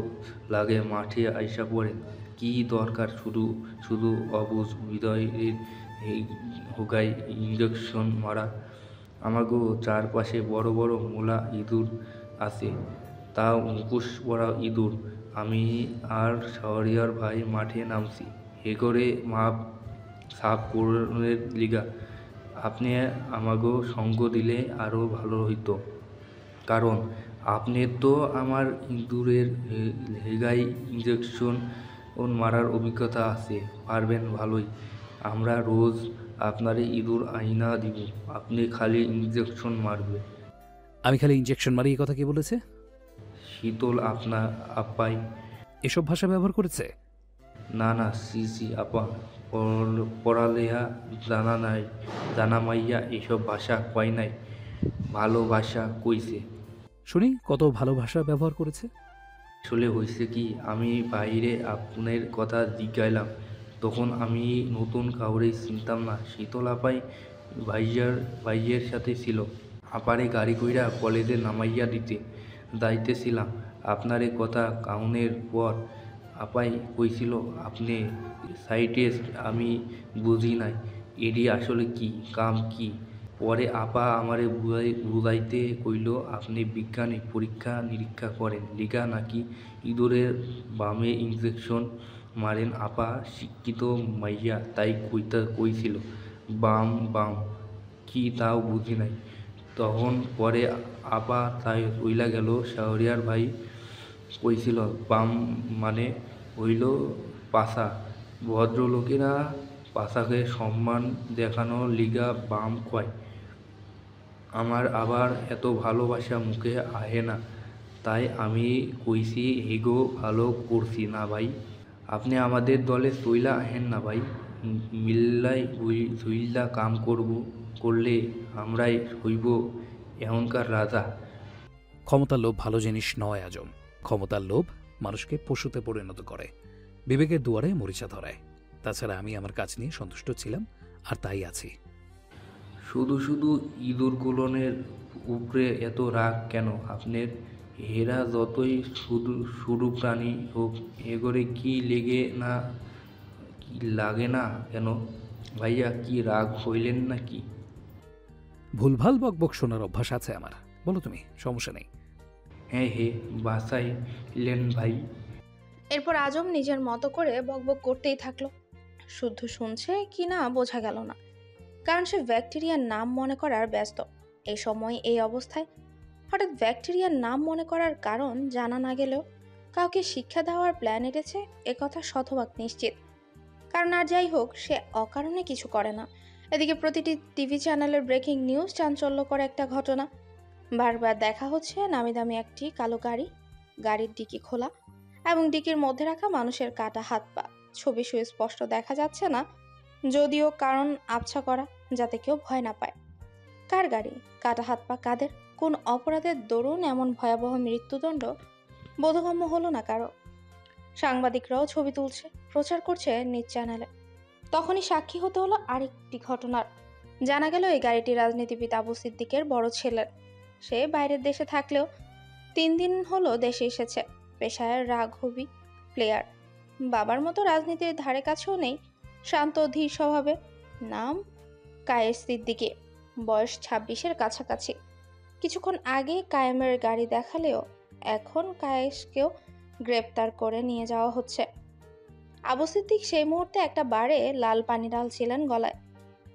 লাগে মাঠে আইসা পড়েন। কি দরকার শুধু শুধু অবুঝ হৃদয়ের হোগায় ইঞ্জেকশন মারা? আমাগো চারপাশে বড় বড় মোলা ইঁদুর আছে, তাও মুখোশ পরা ইঁদুর। আমি আর শহরিয়ার ভাই মাঠে নামছি হে করে মাপ সাফ পূরণের লিগা। আপনি আমাগো সঙ্গ দিলে আরও ভালো হইতো, কারণ আপনি তো আমার ইঁদুরের হেগায় ইঞ্জেকশন মারার অভিজ্ঞতা আছে, পারবেন ভালোই। আমরা রোজ আপনারে ইঁদুর আইনা দিব, আপনি খালি ইঞ্জেকশন মারবে। আমি খালি ইঞ্জেকশন মারি, এই কথা কি বলেছে? শীতল আপনার আপাই এসব ভাষা ব্যবহার করেছে? না না, সি আপা, পড়ালেহা জানা নাই, জানা মাইয়া এসব ভাষা কয় নাই, ভালোবাসা কইছে। শুনি কত ভালো ভাষা ব্যবহার করেছে। আসলে হয়েছে কি, আমি বাইরে আপনার কথা জিজ্ঞাইলাম, তখন আমি নতুন কাউরে চিনতাম না। শীতল আপাই ভাইয়ের সাথে ছিল। আপারে গাড়ি কইরা কলেজে নামাইয়া দিতে যাইতেছিলাম। আপনার কথা কাউনের পর আপাই কইছিল আপনি সাইন্টিস্ট। আমি বুঝি নাই এডি আসলে কি কাম কি। পরে আপা আমারে বুঝাইতে কইল আপনি বিজ্ঞানী, পরীক্ষা নিরীক্ষা করেন লিগা নাকি ইঁদুরের বামে ইঞ্জেকশন মারেন। আপা শিক্ষিত মাইয়া, তাই কইছিল বাম বাম কি তাও বুঝি নাই তখন। পরে আপা তাই ওইলা গেল। শাহরিয়ার ভাই কইছিল বাম মানে হইল পাশা। ভদ্রলোকেরা পাশাকে সম্মান দেখানোর লিগা বাম কয়। আমার আবার এত ভালোবাসা মুখে আহে না, তাই আমি কইছি হেগো ভালো করছি না ভাই। আপনি আমাদের দলে চইলা আহেন না ভাই, মিল্লাই ঝুইল্লা কাম করলে আমরাই হইব এখনকার রাজা। ক্ষমতার লোভ ভালো জিনিস নয় আজম। ক্ষমতার লোভ মানুষকে পশুতে পরিণত করে, বিবেকের দুয়ারে মরিচা ধরায়। তাছাড়া আমি আমার কাজ নিয়ে সন্তুষ্ট ছিলাম, আর তাই আছি। শুধু শুধু ইঁদুর গুলনের উপরে এত রাগ কেন আপনার? হেরা যতই শুধু প্রাণী হোক, এগোরে কি লাগে না কেন? ভাইয়া কি রাগ হইলেন নাকি? ভুলভাল বকবক শোনার অভ্যাস আছে আমার। বলো তুমি, সমস্যা নেই। হ্যাঁ হে বাসায় এলেন ভাই? এরপর আজম নিজের মতো করে বকবক করতেই থাকলো। শুদ্ধ শুনছে কি না বোঝা গেল না, কারণ সে ব্যাকটেরিয়ার নাম মনে করার ব্যস্ত। এই সময় এই অবস্থায় হঠাৎ ব্যাকটেরিয়ার নাম মনে করার কারণ জানা না গেলেও কাউকে শিক্ষা দেওয়ার প্ল্যান এঁটেছে একথা শতভাগ নিশ্চিত। কারণ আর যাই হোক, সে অকারণে কিছু করে না। এদিকে প্রতিটি টিভি চ্যানেলের ব্রেকিং নিউজ চাঞ্চল্যকর একটা ঘটনা। বারবার দেখা হচ্ছে নামি দামি একটি কালো গাড়ি, গাড়ির ডিকি খোলা এবং ডিকির মধ্যে রাখা মানুষের কাটা হাত পা। ছবি সুস্পষ্ট দেখা যাচ্ছে না, যদিও কারণ আবছা করা, যাতে কেউ ভয় না পায়। কার গাড়ি, কাটা হাত পা কাদের, কোন অপরাধের দরুন এমন ভয়াবহ মৃত্যুদণ্ড বোধগম্য হলো না কারো। সাংবাদিকরাও ছবি তুলছে, প্রচার করছে নিজ চ্যানেলে। তখনই সাক্ষী হতে হলো আরেকটি ঘটনার। জানা গেল এই গাড়িটি রাজনীতিবিদ আবু সিদ্দিকের বড় ছেলের। সে বাইরের দেশে থাকলেও 3 দিন হলো দেশে এসেছে। পেশায় রাঘবী প্লেয়ার, বাবার মতো রাজনীতির ধারে কাছেও নেই, শান্ত ধীর স্বভাবে। নাম কায়েস সিদ্দিকী, বয়স 26-এর কাছাকাছি। কিছুক্ষণ আগে কায়েমের গাড়ি দেখালেও এখন কায়েসকেও গ্রেপ্তার করে নিয়ে যাওয়া হচ্ছে। আবু সিদ্দিক সেই মুহূর্তে একটা বারে লাল পানি ঢালছিলেন গলায়।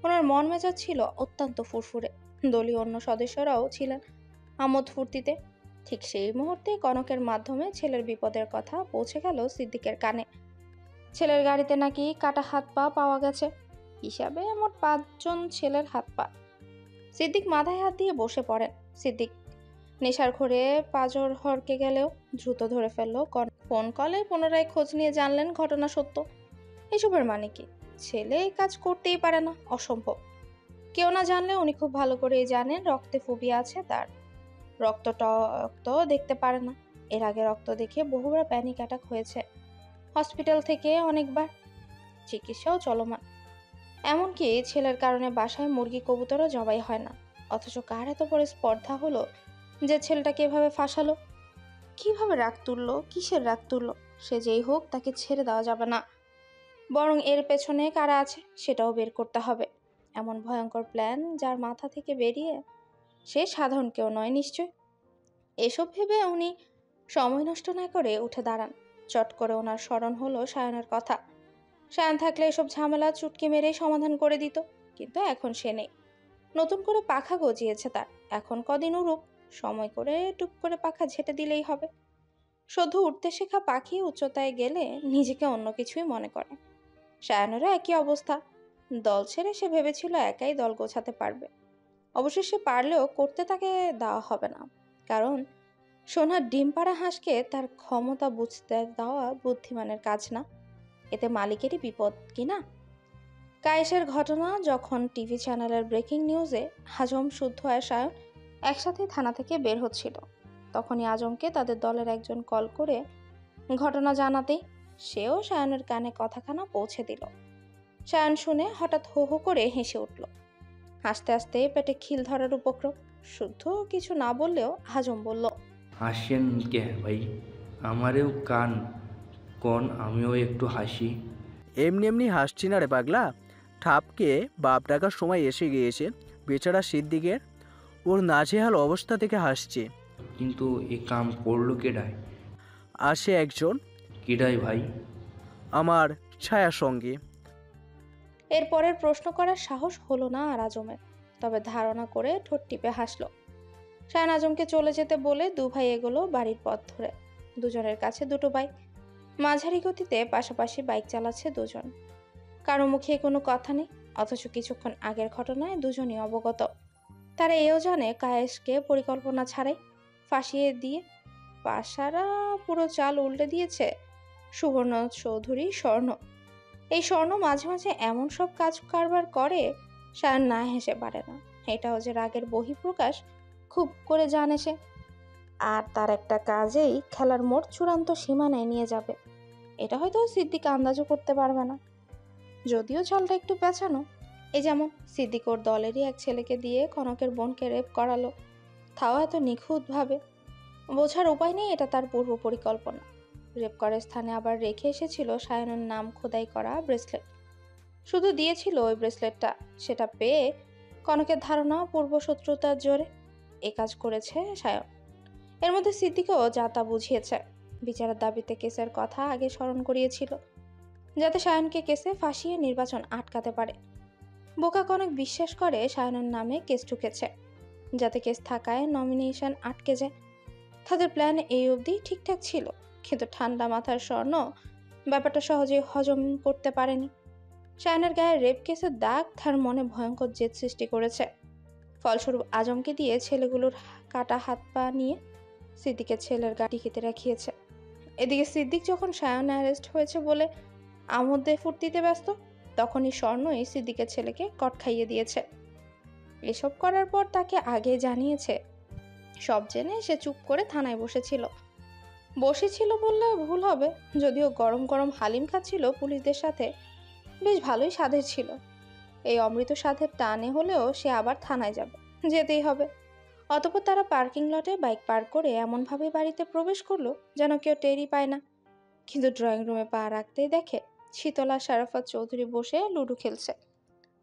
ওনার মন মেজাজ ছিল অত্যন্ত ফুরফুরে। দলীয় অন্য সদস্যরাও ছিলেন আমোদ ফুর্তিতে। ঠিক সেই মুহূর্তে কনকের মাধ্যমে ছেলের বিপদের কথা পৌঁছে গেল সিদ্দিকের কানে। ছেলের গাড়িতে নাকি কাটা হাত পা পাওয়া গেছে। হিসাবে মোট 5 জন ছেলের হাত পা। সিদ্দিক মাথায় হাত দিয়ে বসে পড়েন। সিদ্দিক নেশার ঘরে পাজর হরকে গেলেও দ্রুত ধরে ফেললো। ফোন কলে পুনরায় খোঁজ নিয়ে জানলেন ঘটনা সত্য। এসবের মানে কি? ছেলে এই কাজ করতেই পারে না, অসম্ভব। কেউ না জানলে উনি খুব ভালো করেই জানেন রক্তে ফোবিয়া আছে তার। রক্ত দেখতে পারে না। এর আগে রক্ত দেখে বহুবার প্যানিক অ্যাটাক হয়েছে। হসপিটাল থেকে অনেকবার, চিকিৎসাও চলমান। এমনকি ছেলের কারণে বাসায় মুরগি কবুতরও জবাই হয় না। অথচ কার এত বড় স্পর্ধা হলো যে ছেলেটাকে এভাবে ফাঁসালো? কিভাবে রাগ তুললো? কিসের রাগ তুললো? সে যেই হোক, তাকে ছেড়ে দেওয়া যাবে না। বরং এর পেছনে কারা আছে সেটাও বের করতে হবে। এমন ভয়ঙ্কর প্ল্যান যার মাথা থেকে বেরিয়ে, সে সাধারণ কেউ নয় নিশ্চয়। এসব ভেবে উনি সময় নষ্ট না করে উঠে দাঁড়ান। চট করে ওনার স্মরণ হলো সায়নের কথা। সায়ন থাকলে এসব ঝামেলা চুটকি মেরেই সমাধান করে দিত, কিন্তু এখন সে নেই। নতুন করে পাখা গজিয়েছে তার, এখন কদিন উড়ুক, সময় করে টুক করে পাখা ঝেঁটে দিলেই হবে। সদ্য উঠতে শেখা পাখি উচ্চতায় গেলে নিজেকে অন্য কিছুই মনে করে। সায়নেরও একই অবস্থা। দল ছেড়ে সে ভেবেছিল একাই দল গোছাতে পারবে। অবশেষে পারলেও করতে তাকে দেওয়া হবে না, কারণ সোনার ডিম পাড়া হাঁসকে তার ক্ষমতা বুঝতে দেওয়া বুদ্ধিমানের কাজ না। এতে মালিকেরই বিপদ কিনা। কায়েসের ঘটনা যখন টিভি চ্যানেলের ব্রেকিং নিউজে আজম, শুদ্ধ আর সায়ন একসাথে থানা থেকে বের হচ্ছিল, তখনই আজমকে তাদের দলের একজন কল করে ঘটনা জানাতেই সেও সায়নের কানে কথাখানা পৌঁছে দিল। সায়ন শুনে হঠাৎ হো হো করে হেসে উঠল। হাসতে হাসতে পেটে খিল ধরার উপক্রম। শুদ্ধ কিছু না বললেও আজম বলল, হাসেন কে ভাই? আমারেও কন আমিও একটু হাসি। এমনি এমনি হাসছি না রে পাগলা। ঠাপকে বাপ ডাকার সময় এসে গিয়েছে বেচারা সিদ্দিকের। ওর নাজেহাল অবস্থা থেকে হাসছে। কিন্তু এ কাম করলো কেডায়? আসে একজন। কেডায় ভাই? আমার ছায়া সঙ্গে। এরপরের প্রশ্ন করার সাহস হলো না আর আজমের, তবে ধারণা করে ঠোঁট টিপে হাসলো। সায়ন আজমকে চলে যেতে বলে 2 ভাই এগোলো বাড়ির পথ ধরে। দুজনের কাছে 2টো বাইক। মাঝারি গতিতে পাশাপাশি বাইক চালাচ্ছে দুজন। কারো মুখে কোনো কথা নেই, অথচ কিছুক্ষণ আগের ঘটনায় দুজনই অবগত। তারা এও জানে কায়েসকে পরিকল্পনা ছাড়াই ফাঁসিয়ে দিয়ে পাশারা পুরো চাল উল্টে দিয়েছে সুবর্ণ চৌধুরী স্বর্ণ। এই স্বর্ণ মাঝে মাঝে এমন সব কাজ কারবার করে সায়ন না হেসে পারে না। এটাও যে রাগের বহিঃপ্রকাশ খুব করে জানে সে। আর তার একটা কাজেই খেলার মোট চূড়ান্ত সীমানায় নিয়ে যাবে, এটা হয়তো সিদ্দিক আন্দাজও করতে পারবে না। যদিও চালটা একটু পেঁচানো। এই যেমন সিদ্দিক ওর দলেরই এক ছেলেকে দিয়ে কনকের বোনকে রেপ করালো, তাও এত নিখুঁতভাবে। বোঝার উপায় নেই এটা তার পূর্ব পরিকল্পনা। রেপ করার স্থানে আবার রেখে এসেছিল সায়নের নাম খোদাই করা ব্রেসলেট। শুধু দিয়েছিল ওই ব্রেসলেটটা, সেটা পেয়ে কনকের ধারণা পূর্বশত্রুতার জোরে এ কাজ করেছে সায়ন। এর মধ্যে সিদ্দিকও যা তা বুঝিয়েছে, বিচারের দাবিতে কেসের কথা আগে স্মরণ করিয়েছিল, যাতে সায়নকে কেসে ফাঁসিয়ে নির্বাচন আটকাতে পারে। বোকা কনক বিশ্বাস করে সায়নের নামে কেস ঢুকেছে, যাতে কেস থাকায় নমিনেশন আটকে যায়। তাদের প্ল্যান এই অবধি ঠিকঠাক ছিল, কিন্তু ঠান্ডা মাথার স্বর্ণ ব্যাপারটা সহজে হজম করতে পারেনি। সায়নের গায়ে রেপ কেসের দাগ তার মনে ভয়ঙ্কর জেদ সৃষ্টি করেছে। ফলস্বরূপ আজমকে দিয়ে ছেলেগুলোর কাটা হাত পা নিয়ে সিদ্দিকের ছেলের গাড়ি কেটে রাখিয়েছে। এদিকে সিদ্দিক যখন সায়ন অ্যারেস্ট হয়েছে বলে আমোদে ফুর্তিতে ব্যস্ত, তখনই স্বর্ণই সিদ্দিকের ছেলেকে কট খাইয়ে দিয়েছে। এসব করার পর তাকে আগে জানিয়েছে। সব জেনে সে চুপ করে থানায় বসেছিল বললে ভুল হবে, যদিও গরম গরম হালিম খাচ্ছিল পুলিশদের সাথে, বেশ ভালোই স্বাদের ছিল। এই অমৃত স্বাদের টানে হলেও সে আবার থানায় যাবে, যেতেই হবে। অতঃপর তারা পার্কিং লটে বাইক পার্ক করে এমনভাবে বাড়িতে প্রবেশ করলো যেন কেউ টেরই পায় না। কিন্তু ড্রয়িং রুমে পা রাখতেই দেখে শীতল আর শারাফাত চৌধুরী বসে লুডো খেলছে।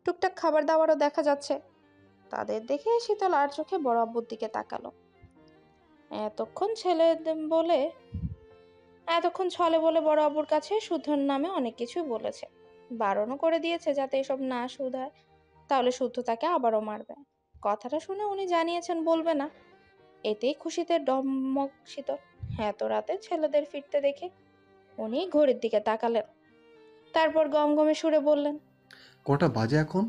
টুকটাক খাবার দাবারও দেখা যাচ্ছে। তাদের দেখে শীতল আর চোখে বড় আব্বুর দিকে তাকালো। এতক্ষণ ছলে বলে বড় আব্বুর কাছে শুদ্ধর নামে অনেক কিছুই বলেছে, বারণও করে দিয়েছে যাতে এসব না শুধায়, তাহলে শুদ্ধ তাকে আবারও মারবে। কথাটা শুনে উনি জানিয়েছেন বলবে না, এতেই খুশিতে ডমক শীতল। এত রাতে ছেলেদের ফিরতে দেখে উনি ঘড়ির দিকে তাকালেন, তারপর গমগমে সুরে বললেন, কটা বাজে এখন?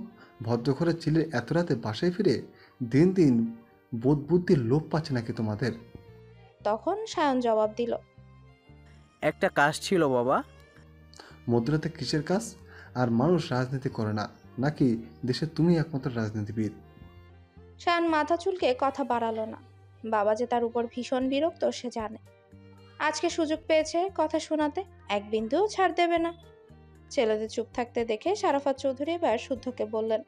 ভদ্রঘরের ছেলে এত রাতে বাসায় ফিরে? দিন দিন বোধ বুদ্ধির লোপ পাচ্ছে নাকি তোমাদের? তখন সায়ন জবাব দিল, একটা কাজ ছিল বাবা। মধ্যরাতে কিসের কাজ? আর মানুষ রাজনীতি করে না নাকি দেশে তুমি একমাত্র রাজনীতিবিদ? সায়ন মাথা চুলকে কথা বাড়ালো না। বাবা যে তার উপর ভীষণ বিরক্ত সে জানে। আজকে সুযোগ পেয়েছে কথা শোনাতে, এক বিন্দুও ছাড় দেবে না। ছেলেদের চুপ থাকতে দেখে শারাফাত চৌধুরী এবার শুদ্ধকে বললেন,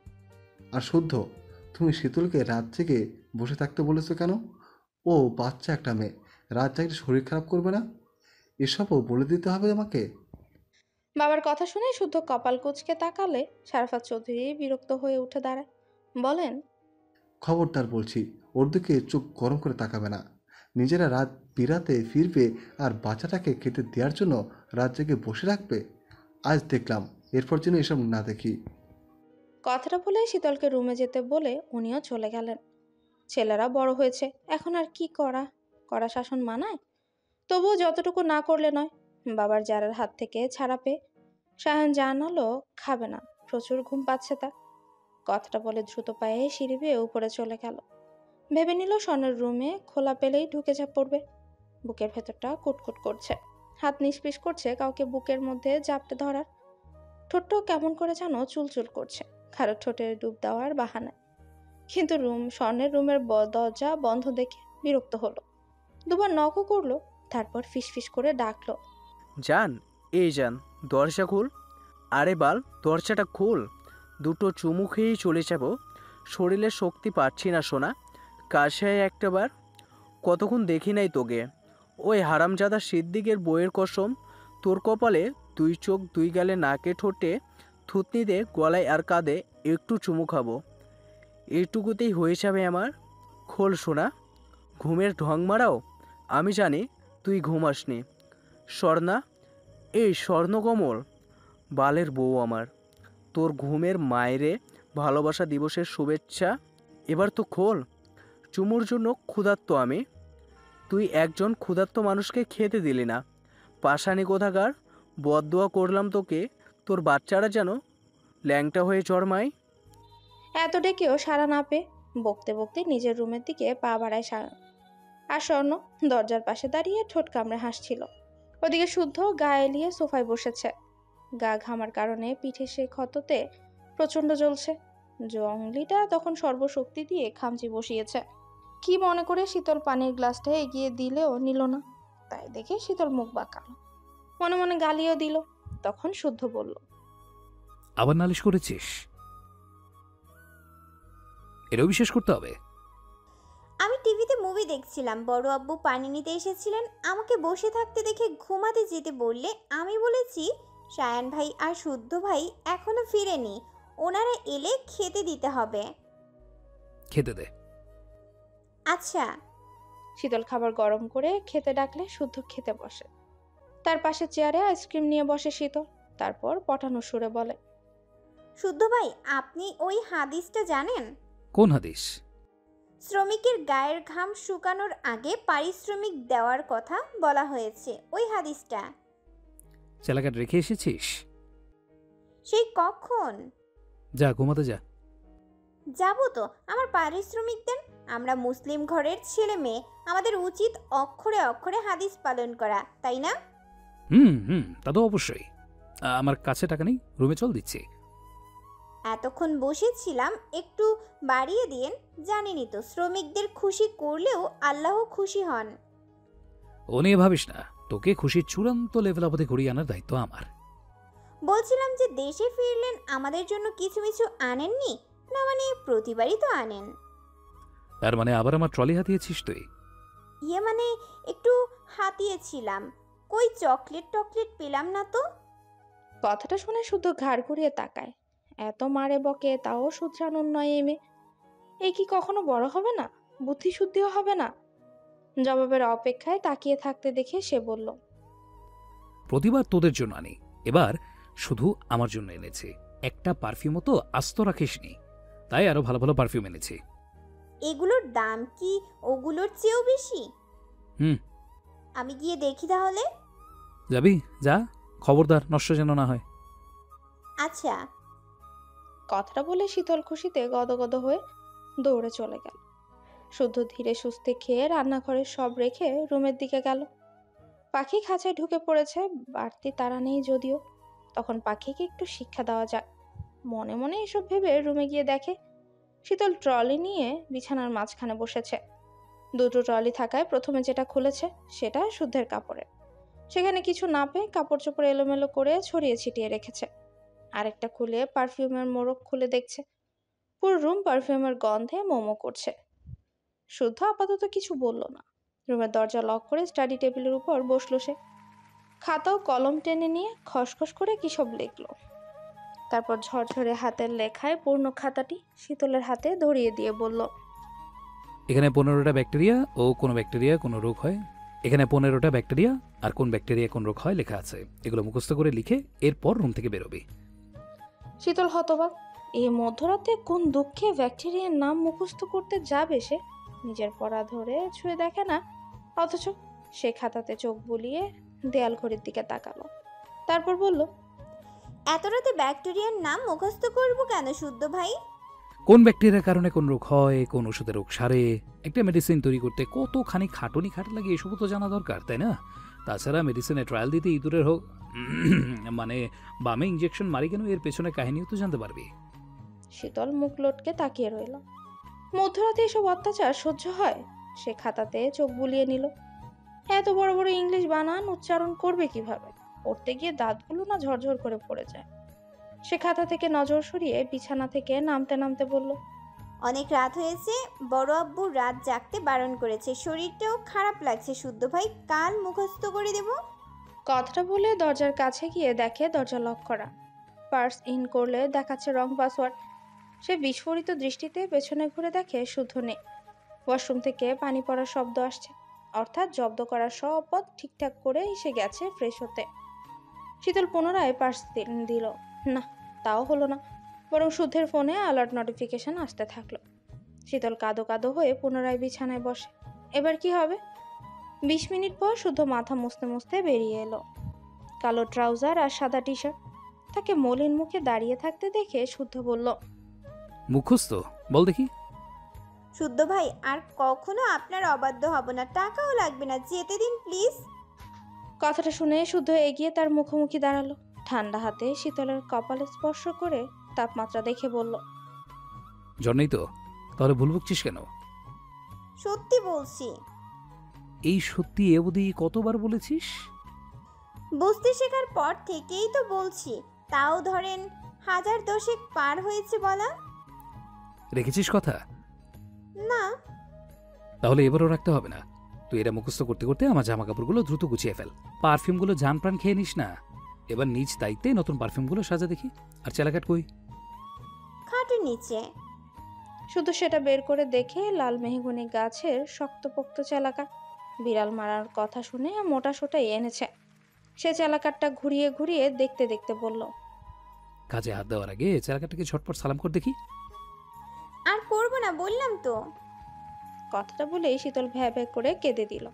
আর শুদ্ধ, তুমি শীতলকে রাত থেকে বসে থাকতে বলেছো কেন? ও বাচ্চা একটা মেয়ে, রাত জাগলে শরীর খারাপ করবে না? এসবও বলে দিতে হবে আমাকে? বাবার কথা শুনে শুদ্ধ কপাল কুঁচকে তাকালে শারাফাত চৌধুরী বিরক্ত হয়ে উঠে দাঁড়ায়, বলেন, খবরদার বলছি, ওর দিকে চোখ গরম করে তাকাবে না। নিজেরা রাত বিরাতে ফিরবে আর বাচ্চাটাকে খেতে দেওয়ার জন্য রাত জেগে বসে রাখবে। আজ দেখলাম, এরপর যেন এসব না দেখি। কথাটা বলে শীতলকে রুমে যেতে বলে উনিও চলে গেলেন। ছেলেরা বড় হয়েছে, এখন আর কি করা শাসন মানায়? তবুও যতটুকু না করলে নয়। বাবার জারার হাত থেকে ছাড়া পেয়ে সায়ন জানালো খাবে না, প্রচুর ঘুম পাচ্ছে তার। কথাটা বলে দ্রুত পায়ে সিঁড়ি বেয়ে উপরে চলে গেল। ভেবে নিল স্বর্ণের রুমে খোলা পেলেই ঢুকে পড়বে। বুকের ভেতরটা কুটকুট করছে, হাত নিষ্পিস করছে কাউকে বুকের মধ্যে জাপটে ধরার। ঠোঁটটাও কেমন করে যেন চুলচুল করছে, কারো ঠোঁটে ডুব দেওয়ার বাহানায়। কিন্তু স্বর্ণের রুমের দরজা বন্ধ দেখে বিরক্ত হলো। দুবার নকও করলো, তারপর ফিসফিস করে ডাকলো, জান, এই জান, দরজা খুল। আরে বাল, দরজাটা খুল। দুটো চুমু খেয়েই চলে যাব। শরীরে শক্তি পাচ্ছি না সোনা, কাছে একটাবার। কতক্ষণ দেখি নাই তোকে। ওই হারামজাদা সিদ্দিকের বইয়ের কসম, তোর কপালে দুই চোখ দুই গালে নাকে ঠোঁটে থুতনিতে গলায় আর কাঁধে একটু চুমু খাবো। এইটুকুতেই হয়ে যাবে আমার। খোল সোনা, ঘুমের ঢং মারাও। আমি জানি তুই ঘুমাসনি। স্বর্ণা, এই স্বর্ণকমল বালের বউ আমার, তোর ঘুমের মায়েরে ভালোবাসা দিবসের শুভেচ্ছা। এবার তো খোল। চুমুর জন্য ক্ষুধার্ত আমি, তুই একজন ক্ষুধার্ত মানুষকে খেতে দিলি না। পাশানি কোথাকার, বদদোয়া করলাম তোকে, তোর বাচ্চারা যেন ল্যাংটা হয়ে জন্মায়। এত ডেকেও সাড়া না পেয়ে বকতে বকতে নিজের রুমের দিকে পা বাড়ায় সায়ন। আর স্বর্ণ দরজার পাশে দাঁড়িয়ে ঠোঁট কামড়ে হাসছিল। ওদিকে শুদ্ধ গা এলিয়ে সোফায় বসেছে। গা ঘামার কারণে পিঠে সে ক্ষততে প্রচণ্ড জ্বলছে। জঙ্গলিটা তখন সর্বশক্তি দিয়ে খামচি বসিয়েছে। কি মনে করে শীতল পানির গ্লাসটা এগিয়ে দিলেও নিল না, তাই দেখে শীতল মুখ বাঁকালো, মনে মনে গালিও দিল। তখন শুদ্ধ বলল, আবার নালিশ করেছিস? এটাও বিশ্বাস করতে হবে? আমি টিভিতে মুভি দেখছিলাম, বড় আব্বু পানি নিতে এসেছিলেন, আমাকে বসে থাকতে দেখে ঘুমাতে যেতে বললে আমি বলেছি সায়ান ভাই আর শুদ্ধ ভাই এখনো ফিরেনি, ওনারা এলে খেতে দিতে হবে। খেতে দে। আচ্ছা। শীতল খাবার গরম করে খেতে ডাকলে শুদ্ধ খেতে বসে। তার পাশে চেয়ারে আইসক্রিম নিয়ে বসে শীতল। তারপর পটানো সুরে বলে, শুদ্ধ ভাই, আপনি ওই হাদিসটা জানেন? কোন হাদিস? শ্রমিকের গায়ের ঘাম শুকানোর আগে পারিশ্রমিক দেওয়ার কথা বলা হয়েছে, ওই হাদিসটা। চালাকাট রেখে এসেছিস? সেই কখন? যা ঘুমাতে যা। যাবো তো, আমার পারিশ্রমিক দেন। আমরা মুসলিম ঘরের ছেলে মেয়ে, আমাদের উচিত অক্ষরে অক্ষরে হাদিস পালন করা, তাই না? তা তো অবশ্যই। আমার কাছে টাকা নেই, রুমে চল দিচ্ছি। এতক্ষণ বসেছিলাম, একটু বাড়িয়ে দিন। জানেনই তো শ্রমিকদের খুশি করলেও আল্লাহ খুশি হন। ও নিয়ে ভাবিস না, তোকে খুশির চূড়ান্ত লেভেল অবধি ঘুরিয়ে আনার দায়িত্ব আমার। বলছিলাম যে দেশে ফিরলেন আমাদের জন্য কিছু কিছু আনেননি? না মানে প্রতিবারই তো আনেন। তার মানে আবার আমার ট্রলি হাতিয়েছিস তুই? ইয়ে মানে একটু হাতিয়েছিলাম, কই চকলেট টকলেট পেলাম না তো। কথাটা শুনে শুধু ঘাড় ঘুরিয়ে তাকায়। এত মারে বকে তাও শুধরানোর নয় এমে। এই কি কখনো বড় হবে না? বুদ্ধি শুদ্ধিও হবে না? জবাবের অপেক্ষায় তাকিয়ে থাকতে দেখে সে বলল, প্রতিবার তোদের জন্য আনি, এবার শুধু আমার জন্য এনেছি। একটা পারফিউমও তো আস্ত রাখিসনি, তাই আরো ভালো ভালো পারফিউম এনেছি। এগুলোর দাম কি ওগুলোর চেয়েও বেশি? আমি গিয়ে দেখি তাহলে। যাবি? যা, খবরদার নষ্ট যেন না হয়। আচ্ছা। কথাটা বলে শীতল খুশিতে গদগদ হয়ে দৌড়ে চলে গেল। শুদ্ধ ধীরে সুস্থে খেয়ে রান্নাঘরের সব রেখে রুমের দিকে গেল। পাখি খাঁচায় ঢুকে পড়েছে, বাড়তি তাড়া নেই যদিও। তখন পাখিকে একটু শিক্ষা দেওয়া যাক। মনে মনে এসব ভেবে রুমে গিয়ে দেখে শীতল ট্রলি নিয়ে বিছানার মাঝখানে বসেছে। দুটো ট্রলি থাকায় প্রথমে যেটা খুলেছে সেটা শুদ্ধের কাপড়ের। সেখানে কিছু না পেয়ে কাপড় চোপড় এলোমেলো করে ছড়িয়ে ছিটিয়ে রেখেছে। আরেকটা খুলে পারফিউমের মোড়ক খুলে দেখছে। পুরো রুম পারফিউমের গন্ধে মোমো করছে। শুদ্ধ আপাতত কিছু বলল না। রুমের দরজা লক করে স্টাডি টেবিলের উপর বসলো সে। খাতা ও কলম টেনে নিয়ে খসখস করে কি সব লিখলো। তারপর ঝরঝরে হাতের লেখায় পূর্ণ খাতাটি শীতলের হাতে ধরিয়ে দিয়ে বলল, এখানে 15টা ব্যাকটেরিয়া ও কোন ব্যাকটেরিয়া কোন রোগ হয়, এখানে 15টা ব্যাকটেরিয়া আর কোন ব্যাকটেরিয়া কোন রোগ হয় লেখা আছে। এগুলো মুখস্থ করে লিখে এরপর রুম থেকে বেরোবি। শীতল হতবাক। এই মধ্যরাতে কোন দুঃখে ব্যাকটেরিয়ার নাম মুখস্থ করতে যাবে সে? নিজের পড়া ধরে ছুঁয়ে দেখে না, অথচ সে খাতাতে চোখ বুলিয়ে দেয়াল ঘড়ির দিকে তাকালো। তারপর বলল, এত রাতে ব্যাকটেরিয়ার নাম মুখস্থ করব কেন শুদ্ধ ভাই? কোন ব্যাকটেরিয়ার কারণে কোন রোগ হয়, কোন ওষুধে রোগ সারে, একটা মেডিসিন তৈরি করতে কতখানি খাটুনি খাট লাগে এসবও তো জানা দরকার, তাই না? তাছাড়া মেডিসিনে ট্রায়াল দিতে ইঁদুরের হোক মানে বামে ইঞ্জেকশন মারি কেন, এর পেছনে কাহিনীও তো জানতে পারবি। শীতল মুখ লটকে তাকিয়ে রইল। মধ্যরাতে এসব অত্যাচার সহ্য হয়? সে খাতাতে চোখ বুলিয়ে নিল। এত বড় বড় ইংলিশ বানান উচ্চারণ করবে কিভাবে? পড়তে গিয়ে দাঁতগুলো না ঝরঝর করে পড়ে যায়। সে খাতা থেকে নজর সরিয়ে বিছানা থেকে নামতে নামতে বলল, অনেক রাত হয়েছে, বড় আব্বু রাত জাগতে বারণ করেছে, শরীরটাও খারাপ লাগছে শুদ্ধ ভাই, কাল মুখস্থ করে দেব। কথাটা বলে দরজার কাছে গিয়ে দেখে দরজা লক করা। পার্স ইন করলে দেখাচ্ছে রং পাসওয়ার্ড। সে বিস্ফোরিত দৃষ্টিতে পেছনে ঘুরে দেখে শুদ্ধ নেই। ওয়াশরুম থেকে পানি পড়ার শব্দ আসছে, অর্থাৎ জব্দ করার সব পথ ঠিকঠাক করে এসে গেছে ফ্রেশ হতে। শীতল পুনরায় পার্স দিল, না তাও হলো না, বরং শুদ্ধের ফোনে অ্যালার্ট নোটিফিকেশন আসতে থাকলো। শীতল কাঁদো কাঁদো হয়ে পুনরায় বিছানায় বসে। এবার কি হবে? 20 মিনিট পর শুদ্ধ মাথা মুছতে মুছতে বেরিয়ে এলো। কালো ট্রাউজার আর সাদা টি শার্ট। তাকে মলিন মুখে দাঁড়িয়ে থাকতে দেখে শুদ্ধ বলল, মুখস্থ বল দেখি। শুদ্ধ ভাই, আর কখনো আপনার অবাধ্য হব না, টাকাও লাগবে না, যেতে দিন প্লিজ। কথাটা শুনে শুদ্ধ এগিয়ে তার মুখোমুখি দাঁড়ালো। ঠান্ডা হাতে শীতলের কপালে স্পর্শ করে তাপমাত্রা দেখে বলল, জ্বর নেই তো? তাহলে ভুল বকছিস কেন? সত্যি বলছি। এই সত্যি এ অবধি কতবার বলেছিস? বুঝতে শেখার পর থেকেই তো বলছি, তাও ধরেন 1000 পার হয়েছে বলা। রেখেছিস কথা? না। তাহলে এবারও রাখতে হবে না। তুই এটা মুখস্থ করতে করতে আমার জামা কাপড়গুলো দ্রুত গুছিয়ে ফেল। পারফিউমগুলো জান প্রাণ খেয়ে নিস না। এবার নিজ দায়িত্বে নতুন পারফিউমগুলো সাজা দেখি। আর চেলাকাট কই? খাটের নিচে। শুধু সেটা বের করে দেখে লাল মেহগুনি গাছের শক্তপোক্ত চালাকার বিড়াল মারার কথা শুনে মোটা সোটাই এনেছে। সে চালাকারটা ঘুরিয়ে ঘুরিয়ে দেখতে দেখতে বলল, কাজে হাত দেওয়ার আগে চালাকাটাকে ঝটপট সালাম করে দেখি। আর করবো না বললাম তো। কথাটা বলেই শীতল ভ্যা ভ্যা করে কেঁদে দিল।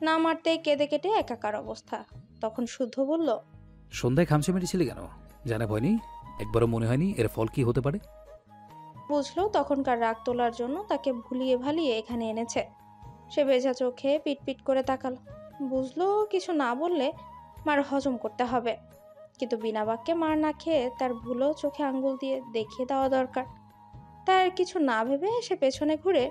না মারতেই কেঁদে কেটে একাকার অবস্থা। তখন শুদ্ধ বলল, সন্ধ্যায় খামচে মেরেছিলি কেন? জানা ভয় নেই? একবারও মনে হয়নি এর ফল কি হতে পারে? বুঝলো তখনকার রাগ তোলার জন্য তাকে ভুলিয়ে ভালিয়ে এখানে এনেছে। সে ভেজা চোখে পিটপিট করে তাকালো। বুঝলো কিছু না বললে মার হজম করতে হবে, কিন্তু বিনা বাক্যে মার না খেয়ে তার ভুলো চোখে আঙ্গুল দিয়ে দেখিয়ে দেওয়া দরকার। তার কিছু না ভেবে সে পেছনে ঘুরে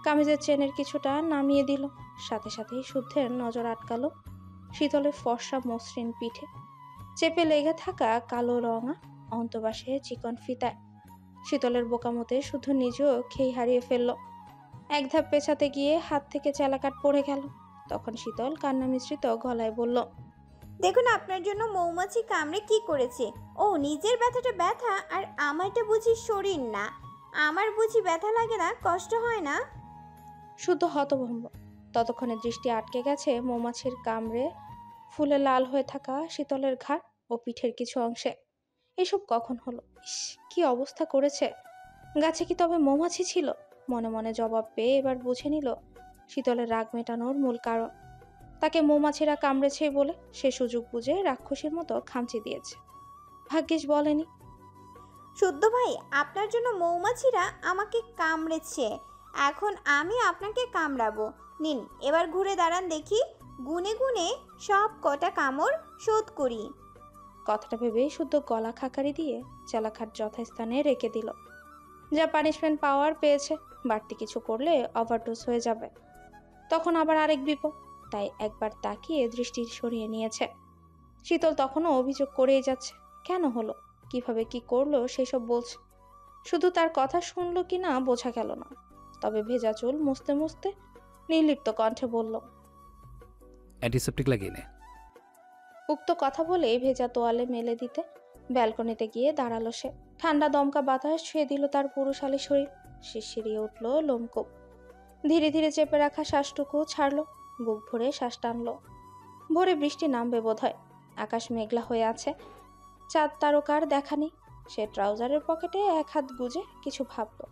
কামিজের চেনের কিছুটা নামিয়ে দিল। সাথে সাথেই শুদ্ধের নজর আটকালো শীতলের ফর্সা মসৃণ পিঠে চেপে লেগে থাকা কালো রঙা অন্তবাসে চিকন ফিতায়। শীতলের বোকামতে শুদ্ধ নিজেও খেই হারিয়ে ফেলল। এক ধাপ পেছাতে গিয়ে হাত থেকে চালাকাট পড়ে গেল। তখন শীতল কান্না মিশ্রিত গলায় বলল, দেখুন আপনার জন্য মৌমাছি কামড়ে কি করেছে। ও নিজের ব্যথাটা ব্যথা, আর আমারটা বুঝি শরীর না। আমার বুঝি ব্যথা লাগে না, কষ্ট হয় না। শুদ্ধ হতভম্ব। ততক্ষণে দৃষ্টি আটকে গেছে মৌমাছির কামড়ে ফুলে লাল হয়ে থাকা শীতলের ঘাড় ও পিঠের কিছু অংশে। এসব কখন হলো? ইস, কি অবস্থা করেছে! গাছে কি তবে মৌমাছি ছিল? মনে মনে জবাব পেয়ে এবার বুঝে নিল শীতলের রাগ মেটানোর মূল কারণ। তাকে মৌমাছিরা কামড়েছে বলে সে সুযোগ বুঝে রাক্ষসীর মতো খামচি দিয়েছে। ভাগ্যিস বলেনি। শুদ্ধ ভাই, আপনার জন্য মৌমাছিরা আমাকে কামড়েছে, এখন আমি আপনাকে কামড়াবো। নিন, এবার ঘুরে দাঁড়ান দেখি, গুনে গুনে সব কটা কামড় শোধ করি। কথাটা ভেবেই শুদ্ধ গলা খাকারি দিয়ে চালাখাট যথাস্থানে রেখে দিল। যা পানিশমেন্ট পাওয়ার পেয়েছে, বাড়তি কিছু করলে ওভারডোজ হয়ে যাবে, তখন আবার আরেক বিপদ। তাই একবার তাকিয়ে দৃষ্টি সরিয়ে নিয়েছে। শীতল তখনও অভিযোগ করেই যাচ্ছে। কেন হলো, কিভাবে কি করলো সেসব বলছে। শুধু তার কথা শুনলো কি না বোঝা গেল না। তবে ভেজা চুল মুছতে মুছতে নির্লিপ্ত কণ্ঠে বলল, অ্যান্টিসেপটিক লাগিয়ে নে। উক্ত কথা বলে ভেজা তোয়ালে মেলে দিতে ব্যালকনিতে গিয়ে দাঁড়ালো সে। ঠান্ডা দমকা বাতাস ছুঁয়ে দিল তার পুরুষালী শরীর। শিরশিরিয়ে উঠল লোমকূপ। ধীরে ধীরে চেপে রাখা শ্বাসটুকু ছাড়লো। বুক ভরে শ্বাস টানলো। ভোরে বৃষ্টি নামবে বোধহয়। আকাশ মেঘলা হয়ে আছে, চাঁদ তারকার দেখা নেই। সে ট্রাউজারের পকেটে এক হাত গুজে কিছু ভাবলো।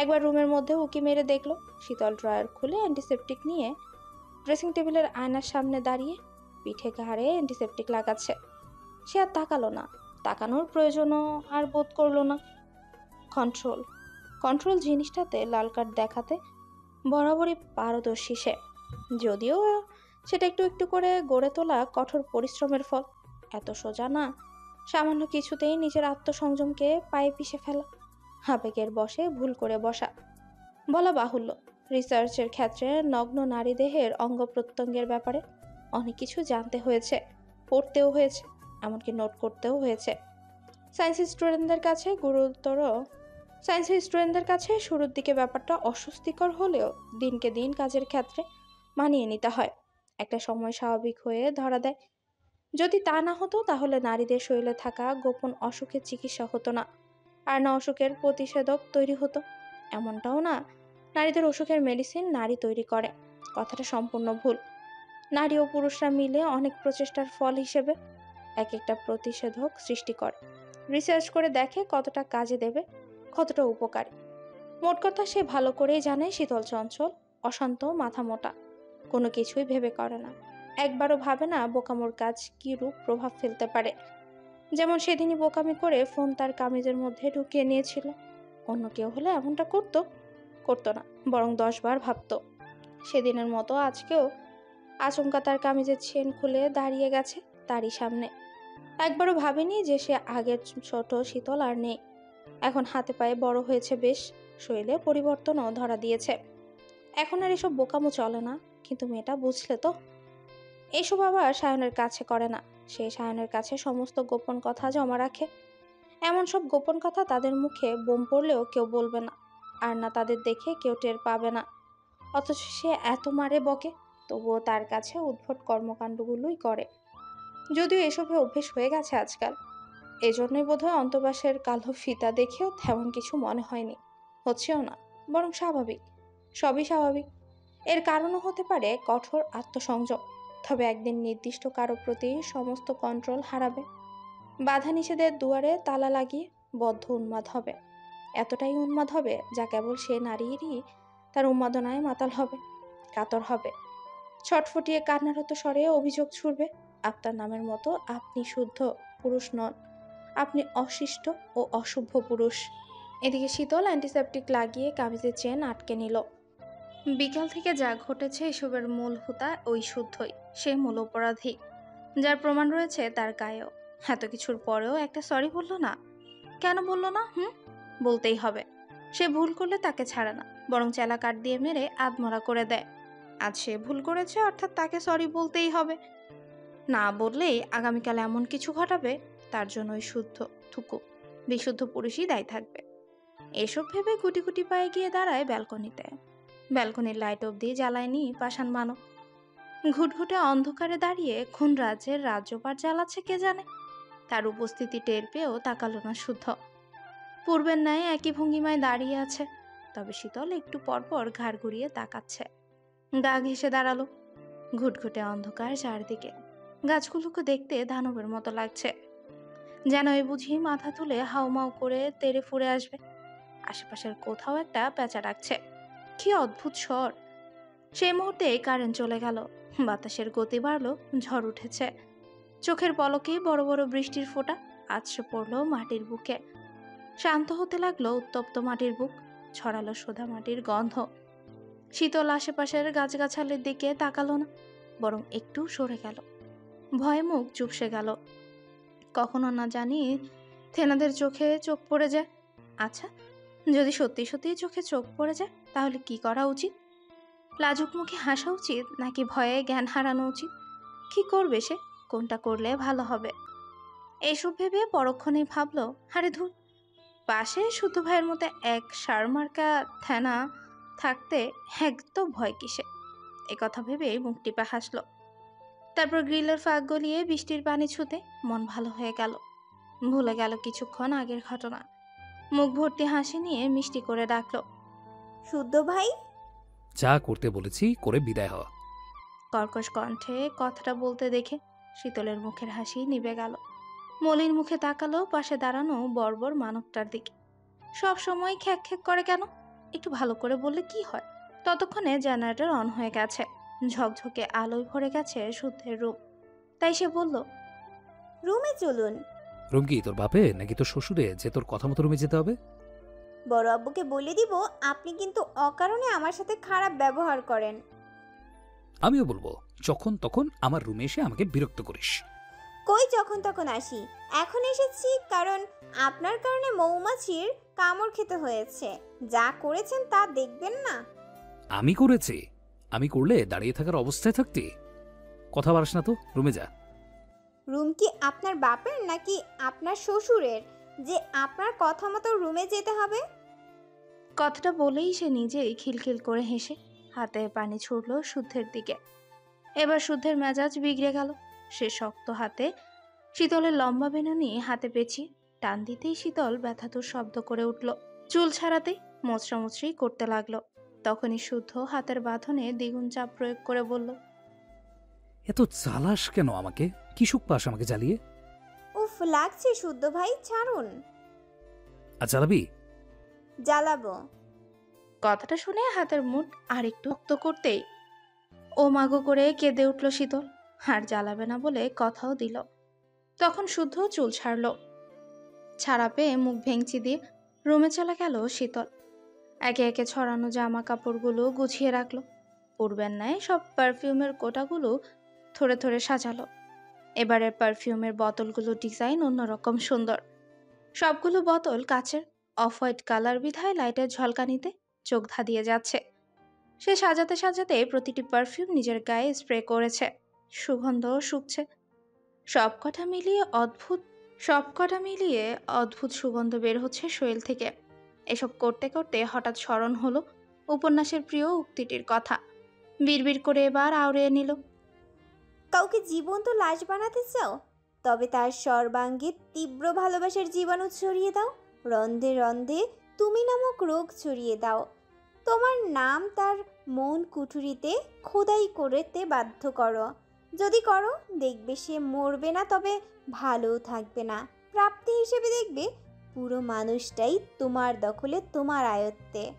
একবার রুমের মধ্যে উকি মেরে দেখলো শীতল ড্রয়ার খুলে অ্যান্টিসেপটিক নিয়ে ড্রেসিং টেবিলের আয়নার সামনে দাঁড়িয়ে পিঠে ঘাড়ে অ্যান্টিসেপটিক লাগাচ্ছে। সে আর তাকালো না, তাকানোর প্রয়োজনও আর বোধ করলো না। কন্ট্রোল কন্ট্রোল জিনিসটাতে লাল কার্ড দেখাতে বরাবরই পারদর্শী সে, যদিও সেটা একটু একটু করে গড়ে তোলা কঠোর পরিশ্রমের ফল। এত সোজা না সামান্য কিছুতেই নিজের আত্মসংযমকে পায়ে পিষে ফেলা, আবেগের বশে ভুল করে বসা। বলা বাহুল্য, রিসার্চের ক্ষেত্রে নগ্ন নারী দেহের অঙ্গ প্রত্যঙ্গের ব্যাপারে অনেক কিছু জানতে হয়েছে, পড়তেও হয়েছে, এমনকি নোট করতেও হয়েছে। সায়েন্সের স্টুডেন্টদের কাছে শুরুর দিকে ব্যাপারটা অস্বস্তিকর হলেও দিনকে দিন কাজের ক্ষেত্রে মানিয়ে নিতে হয়। একটা সময় স্বাভাবিক হয়ে ধরা দেয়। যদি তা না হতো তাহলে নারীদের শরীরে থাকা গোপন অসুখের চিকিৎসা হতো না, আর না অসুখের প্রতিষেধক তৈরি হতো। এমনটাও না নারীদের অসুখের মেডিসিন নারী তৈরি করে, কথাটা সম্পূর্ণ ভুল। নারী ও পুরুষরা মিলে অনেক প্রচেষ্টার ফল হিসেবে এক একটা প্রতিষেধক সৃষ্টি করে, রিসার্চ করে দেখে কতটা কাজে দেবে, কতটা উপকারী। মোট কথা সে ভালো করেই জানে শীতল চঞ্চল, অশান্ত, মাথা মোটা, কোনো কিছুই ভেবে করে না। একবারও ভাবে না বোকামোর কাজ কি রূপ প্রভাব ফেলতে পারে। যেমন সেদিনই বোকামি করে ফোন তার কামিজের মধ্যে ঢুকিয়ে নিয়েছিল। অন্য কেউ হলে এমনটা করতো না, বরং 10 বার ভাবতো। সেদিনের মতো আজকেও আচমকা তার কামিজের চেন খুলে দাঁড়িয়ে গেছে তারই সামনে। একবারও ভাবেনি যে সে আগের ছোট শীতল আর নেই। এখন হাতে পায়ে বড় হয়েছে বেশ, শরীরে পরিবর্তনও ধরা দিয়েছে। এখন আর এসব বোকামো চলে না। কিন্তু মেয়েটা বুঝলে তো, এসব আবার সায়নের কাছে করে না। সে সায়নের কাছে সমস্ত গোপন কথা জমা রাখে। এমন সব গোপন কথা তাদের মুখে বোম পড়লেও কেউ বলবে না, আর না তাদের দেখে কেউ টের পাবে না। অথচ সে এত মারে বকে, তবুও তার কাছে উদ্ভট কর্মকাণ্ডগুলোই করে। যদিও এসবে অভ্যেস হয়ে গেছে আজকাল। এজন্যই বোধহয় অন্তবাসের কালো ফিতা দেখেও তেমন কিছু মনে হয়নি। হচ্ছেও না, বরং স্বাভাবিক। সবই স্বাভাবিক। এর কারণও হতে পারে কঠোর আত্মসংযম। তবে একদিন নির্দিষ্ট কারো প্রতি সমস্ত কন্ট্রোল হারাবে। বাধা নিষেধের দুয়ারে তালা লাগিয়ে বদ্ধ উন্মাদ হবে। এতটাই উন্মাদ হবে যা কেবল সে নারীরই তার উন্মাদনায় মাতাল হবে, কাতর হবে। ছটফটিয়ে কান্নারত স্বরে অভিযোগ ছুড়বে, আপনার নামের মতো আপনি শুদ্ধ পুরুষ নন, আপনি অশিষ্ট ও অসভ্য পুরুষ। এদিকে শীতল অ্যান্টিসেপটিক লাগিয়ে কামিজের চেন আটকে নিল। বিকাল থেকে যা ঘটেছে এসবের মূল হুতা ওই শুদ্ধই, সে মূল অপরাধী, যার প্রমাণ রয়েছে তার গায়েও। এত কিছুর পরেও একটা সরি বলল না। কেন বলল না? বলতেই হবে। সে ভুল করলে তাকে ছাড়ে না, বরং চেলা কাঠ দিয়ে মেরে আধমরা করে দেয়। আজ সে ভুল করেছে, অর্থাৎ তাকে সরি বলতেই হবে। না বললেই আগামীকাল এমন কিছু ঘটাবে তার জন্য ওই শুদ্ধ থুকু বিশুদ্ধ পুরুষই দায়ী থাকবে। এসব ভেবে গুটি গুটি পায়ে গিয়ে দাঁড়ায় ব্যালকনিতে। ব্যালকনির লাইট অব্দি জ্বালায়নি পাষাণ মানব। ঘুটঘুটে অন্ধকারে দাঁড়িয়ে কোন রাজ্যের রাজ্যপাট জ্বালাচ্ছে কে জানে। তার উপস্থিতি টের পেয়েও তাকালো না শুদ্ধ। পূর্বের ন্যায় একই ভঙ্গিমায় দাঁড়িয়ে আছে, তবে শীতল একটু পরপর ঘাড় ঘুরিয়ে তাকাচ্ছে। গা ঘেঁষে দাঁড়ালো। ঘুটঘুটে অন্ধকার চারদিকে, গাছগুলোকে দেখতে দানবের মতো লাগছে, যেন এ বুঝি মাথা তুলে হাউমাউ করে তেড়ে ফুরে আসবে। আশেপাশের কোথাও একটা পেঁচা ডাকছে। কি অদ্ভুত স্বর! সেই মুহূর্তে কারেন্ট চলে গেল, বাতাসের গতি বাড়লো, ঝড় উঠেছে। চোখের পলকে বড় বড় বৃষ্টির ফোঁটা আছড়ে পড়লো মাটির বুকে। শান্ত হতে লাগলো উত্তপ্ত মাটির বুক, ছড়ালো সোধা মাটির গন্ধ। শীতল আশেপাশের গাছগাছালির দিকে তাকালো না, বরং একটু সরে গেল। ভয়ে মুখ চুপসে গেল। কখনো না জানি থেনাদের চোখে চোখ পড়ে যায়। আচ্ছা, যদি সত্যি সত্যি চোখে চোখ পড়ে যায় তাহলে কি করা উচিত? লাজুক মুখে হাসা উচিত নাকি ভয়ে জ্ঞান হারানো উচিত? কি করবে সে? কোনটা করলে ভালো হবে? এইসব ভেবে পরক্ষণেই ভাবলো, আরে ধুর, পাশে শুদ্ধ ভাইয়ের মতো এক সারমার্কা থেনা থাকতে একদম ভয় কিসে। কথা ভেবে মুখ টিপে হাসলো। তারপর গ্রিলের ফাঁক গলিয়ে বৃষ্টির পানি ছুঁতে মন ভালো হয়ে গেল। ভুলে গেল কিছুক্ষণ আগের ঘটনা। মুখ ভর্তি হাসি নিয়ে মিষ্টি করে ডাকলো, শুদ্ধ ভাই। যা করতে বলেছি করে বিদায় হওয়া। কর্কশ কণ্ঠে কথাটা বলতে দেখে শীতলের মুখের হাসি নিভে গেল। মলিন মুখে তাকালো পাশে দাঁড়ানো বর্বর মানবটার দিকে। সব সময় খ্যাক খ্যাক করে কেন? একটু ভালো করে বললে কি হয়? ততক্ষণে জেনারেটর অন হয়ে গেছে, ঝকঝকে আলোয় ভরে গেছে শুদ্ধের রুম। তাই সে বলল, রুমে চলুন। রুম কি তোর বাপে নাকি তোর শ্বশুরে যে তোর কথা মতো রুমে যেতে হবে? বড় আব্বুকে বলে দিব আপনি কিন্তু অকারণে আমার সাথে খারাপ ব্যবহার করেন। আমিও বলবো, যখন তখন আমার রুমে এসে আমাকে বিরক্ত করিস। কই যখন তখন আসি? এখন এসেছি কারণ আপনার কারণে মৌমাছির কামড় খেতে হয়েছে। যা করেছেন তা দেখবেন না। আমি করেছি? আমি করলে দাঁড়িয়ে থাকার অবস্থায় থাকতি? কথা বাড়াস না তো, রুমে যা। রুম কি আপনার বাপের নাকি আপনার শ্বশুরের যে আপনার কথা মতো রুমে যেতে হবে? কথাটা বলেই সে নিজেই খিলখিল করে হেসে হাতে পানি ছুড়ল শুদ্ধের দিকে। এবার শুদ্ধের মেজাজ বিগড়ে গেল। সে শক্ত হাতে শীতলের লম্বা বেনুনি হাতে পেঁচিয়ে টান দিতেই শীতল ব্যথাতুর শব্দ করে উঠল। চুল ছাড়াতেই মোচড়ামুচড়ি করতে লাগলো। তখনই শুদ্ধ হাতের বাঁধনে দ্বিগুণ চাপ প্রয়োগ করে বলল, এত জ্বালাস কেন আমাকে? কি সুখ পাস আমাকে জ্বালিয়ে? উফ, লাগছে শুদ্ধ ভাই, ছাড়ুন। আর জ্বালাবি? জ্বালাবো। কথাটা শুনে হাতের মুঠ আরেকটু শক্ত করতেই ও মাগো করে কেঁদে উঠল শীতল। আর জ্বালাবে না বলে কথাও দিল। তখন শুদ্ধ চুল ছাড়লো। ছাড়া পেয়ে মুখ ভেঙচি দিয়ে রুমে চলে গেল শীতল। একে একে ছড়ানো জামা কাপড়গুলো গুছিয়ে রাখলো। পূর্বের ন্যায় সব পারফিউমের কোটাগুলো থরে থরে সাজালো। এবারের পারফিউমের বোতলগুলো ডিজাইন অন্যরকম সুন্দর। সবগুলো বোতল কাচের, অফ হোয়াইট কালার বিধায় লাইটের ঝলকানিতে চোখ ধাঁধিয়ে যাচ্ছে। সে সাজাতে সাজাতে প্রতিটি পারফিউম নিজের গায়ে স্প্রে করেছে। সুগন্ধ শুকছে। সবকটা মিলিয়ে অদ্ভুত সুগন্ধ বের হচ্ছে শরীর থেকে। এসব করতে করতে হঠাৎ স্মরণ হলো উপন্যাসের প্রিয় উক্তিটির কথা। বিড়বিড় করে এবার আওড়িয়ে নিল, কাউকে জীবন্ত লাশ বানাতে চাও? তবে তার সর্বাঙ্গে তীব্র ভালোবাসার জীবাণু ছড়িয়ে দাও। রন্ধে রন্ধে তুমি নামক রোগ ছড়িয়ে দাও। তোমার নাম তার মন কুঠুরিতে খোদাই করতে বাধ্য করো। যদি করো, দেখবে সে মরবে না, তবে ভালোও থাকবে না। প্রাপ্তি হিসেবে দেখবে পুরো মানুষটাই তোমার দখলে, তোমার আয়ত্তে।